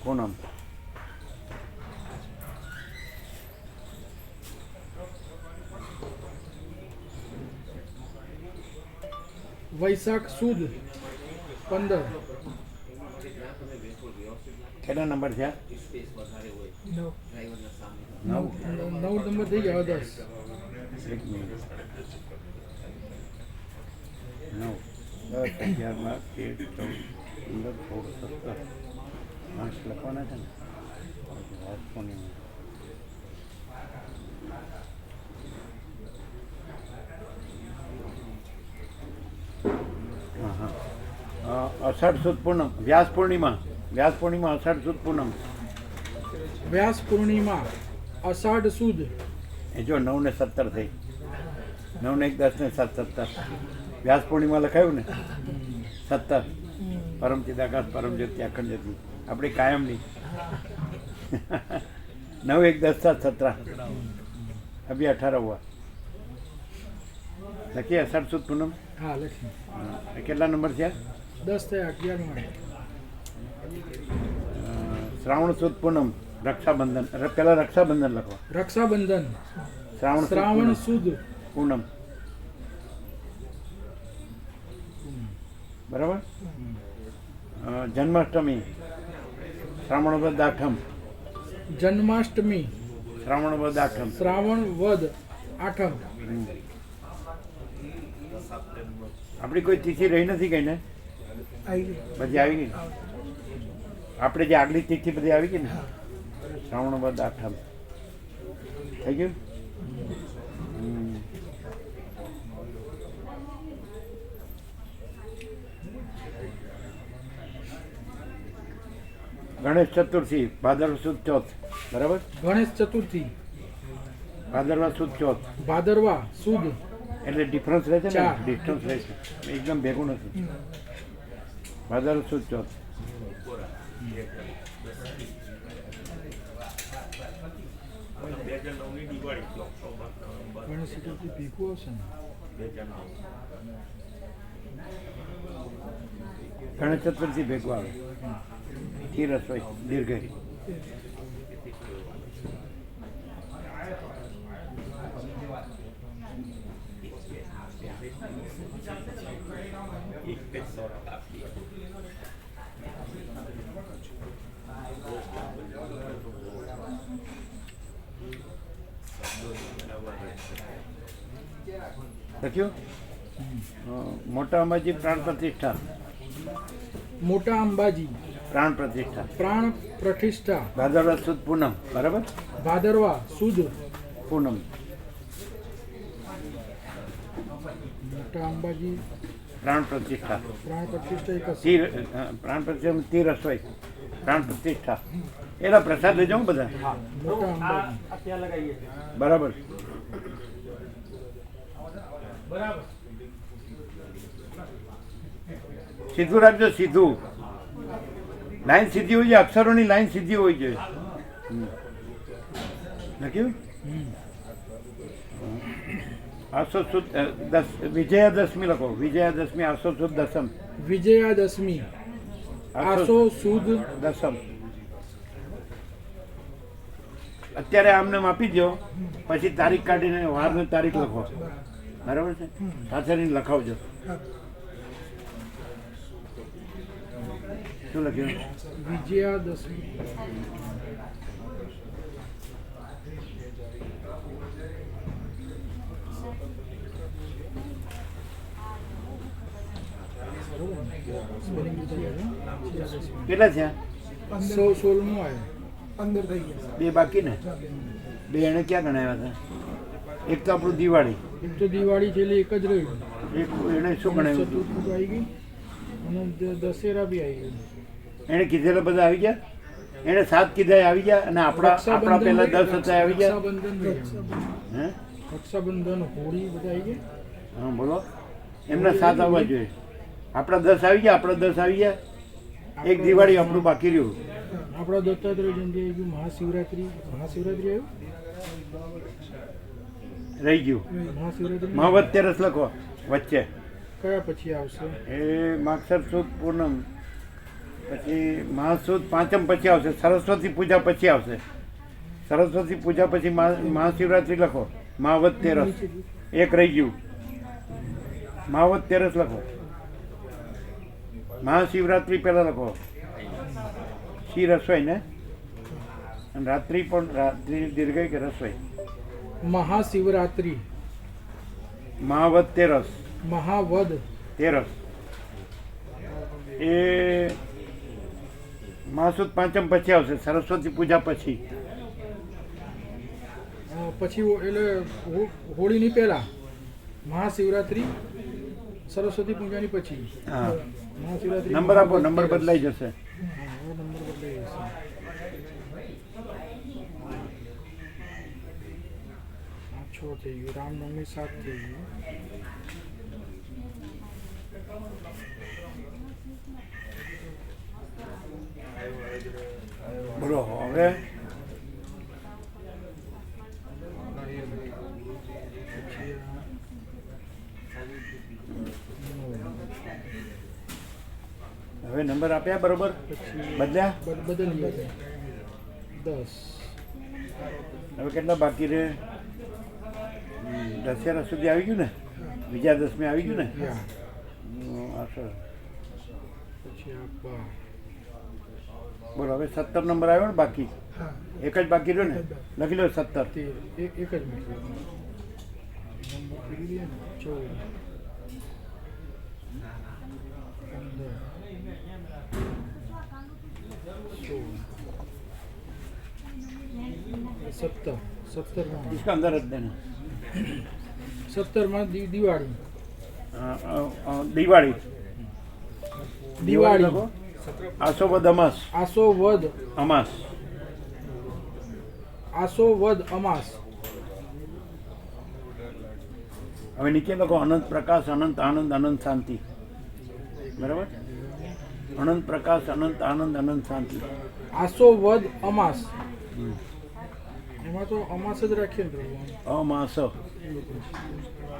પૂનમ. વૈશાખ સુદ 15. કેટલા નંબર થયા? 9. 9 નંબર થઈ ગયા. 10. એક મિનિટ. 9 10 11 12 13 14 15 16 17 5 લખવાના છે ને. રાત પૂર્ણિમા. અષાઢ સુદ પૂનમ વ્યાસ પૂર્ણિમા. વ્યાસ પૂર્ણિમા અષાઢ સુદ પૂનમ. વ્યાસ પૂર્ણિમા અષાઢ સુદ. એ જો 9 ને 17 થઈ. 9 ને 1 10 ને 7 17 વ્યાસ પૂર્ણિમા લખાયું ને 17 પરમ ચિદાકાશ પરમ જ્યોતિ અખંડ જ્યોતિ આપણી કાયમની 9 1 10 7 17 अभी 18 हुआ लखिए अषाढ़ सुद पूनम હા લખી કેટલા નંબર છે 10 થયા 11 શ્રાવણ સુદ પૂનમ રક્ષાબંધન પહેલા રક્ષાબંધન લખો રક્ષાબંધન શ્રાવણ શ્રાવણ સુદ પૂનમ બરાબર જન્માષ્ટમી શ્રાવણ વદ આઠમ જન્માષ્ટમી શ્રાવણ વદ આઠમ શ્રાવણ વદ આઠમ આપણી કોઈ તિથિ રહી નથી કઈ ને આવી ગઈ બધી આવી ગઈ આપણે જે આગલી તિથિ બધી આવી ગઈ ને શ્રાવણ વદ આઠમ થઈ ગયું ગણેશ ચતુર્થી ભાદરવા સુદ ચોથ બરાબર ગણેશ ચતુર્થી ભાદરવા સુદ ચોથ ભાદરવા સુદ એટલે ડિફરન્સ રહે છે ને ચાર. ડિસ્ટન્સ રહે છે એકદમ ભેગું નથી ભાદરવા સુદ ચોથ ગણેશ ચતુર્થી ભેગું આવશે ને ગણેશ ચતુર્થી ભેગું આવે થી રસોઈ દીર્ઘ લખ્યું મોટા અંબાજી પ્રાણ પ્રતિષ્ઠા મોટા અંબાજી પ્રાણ પ્રતિષ્ઠા પ્રાણ પ્રતિષ્ઠા ભાદરવા સુદ પૂનમ બરાબર ભાદરવા સુદ પૂનમ મોટા અંબાજી પ્રાણ પ્રતિષ્ઠા પ્રાણ પ્રતિષ્ઠા એક હશે. તીર પ્રાણ પ્રતિષ્ઠા તીર રસોઈ પ્રાણ પ્રતિષ્ઠા એના પ્રસાદ લઈ જાઉં બધા મોટા અંબાજી બરાબર સીધું રાખજો સીધું લાઈન સીધી હોય છે અક્ષરોની લાઈન સીધી હોય છે લખ્યું આસો સુદ વિજયાદશમી લખો વિજયાદશમી આસો સુદ દસમ વિજયાદશમી આસો સુદ દસમ અત્યારે આમને આપી દો પછી તારીખ કાઢીને વારની તારીખ લખો બરાબર છે સાથેની લખાવજો શું લખ્યું વિજયાદશમી કેટલા થયા 16 આવ્યો અંદર થઈ ગયા બે બાકી ને બે એને ક્યાં ગણાવ્યા હતા એક તો આપણું દિવાળી એક તો દિવાળી છે એટલે એક જ રહ્યું એક એને શું ગણાવ્યું હતું ચતુર્થી આવી ગઈ અને દશેરા બી આવી ગઈ એને કીધેલા બધા આવી ગયા એને 7 કીધા આવી ગયા અને આપણા પેલા 10 હતા આવી ગયા રક્ષાબંધન બી આવ્યું. હે રક્ષાબંધન હોળી બધા આવી ગયા હા બોલો એમના 7 આવવા જોઈએ આપણા 10 આવી ગયા આપણા 10 આવી ગયા એક દિવાળી આપણું બાકી રહ્યું આપણા દત્તાત્રેય જયંતિ આવી ગયું મહાશિવરાત્રી આવ્યું રહી ગયું મહાશિવરાત્રી મહાવતેરસ લખો વચ્ચે કયા પછી આવશે એ માગસર સુદ પૂનમ પછી મહાસુદ પાંચમ પછી આવશે સરસ્વતી પૂજા પછી આવશે સરસ્વતી પૂજા પછી મહાશિવરાત્રી લખો મહાવતેરસ એક રહી ગયું મહાવતેરસ લખો મહાશિવરાત્રી પહેલાં લખો શી રસોઈ ને અને રાત્રિ પણ રાત્રિ દીર્ઘઈ કે રસોઈ મહાશિવરાત્રી મહાવતેરસ મહાવદ તેરસ એ મહાસુદ પાંચમ પછી આવશે સરસ્વતી પૂજા પછી પછી એટલે હોળીની પહેલા મહાશિવરાત્રી સરસ્વતી પૂજાની પછી હા મહાશિવરાત્રી નંબર આપો નંબર બદલાઈ જશે હા, હવે નંબર બદલાઈ જશે થઈ ગયું, રામનવમી 7 થઈ ગયું. બોલો હવે પછી હવે નંબર આપ્યા બરોબર બદલ્યા બદલીએ 10. હવે કેટલા બાકી રહે દશેરા સુધી આવી ગયું ને વિજયાદશમી આવી ગયું ને યા. અસર પછી આ 12. બોલો હવે 17 નંબર આવ્યો ને બાકી હા એક જ બાકી રહ્યો ને લખી લો 17 13. એક જ મિનિટ નંબર કરી દઈએ ને 14 15 17 માં इसका अंदर रख देना 17 માં દિવાળી. દિવાળી દિવાળી. લખો. આસો વદ અમાસ આસો વદ અમાસ અમાસ. હવે નીચે લખો અનંત પ્રકાશ અનંત આનંદ અનંત શાંતિ બરાબર અનંત પ્રકાશ અનંત આનંદ અનંત શાંતિ આસો વદ અમાસ. એમાં તો અમાસ જ રાખીએ ને પ્રભુ. અમાસ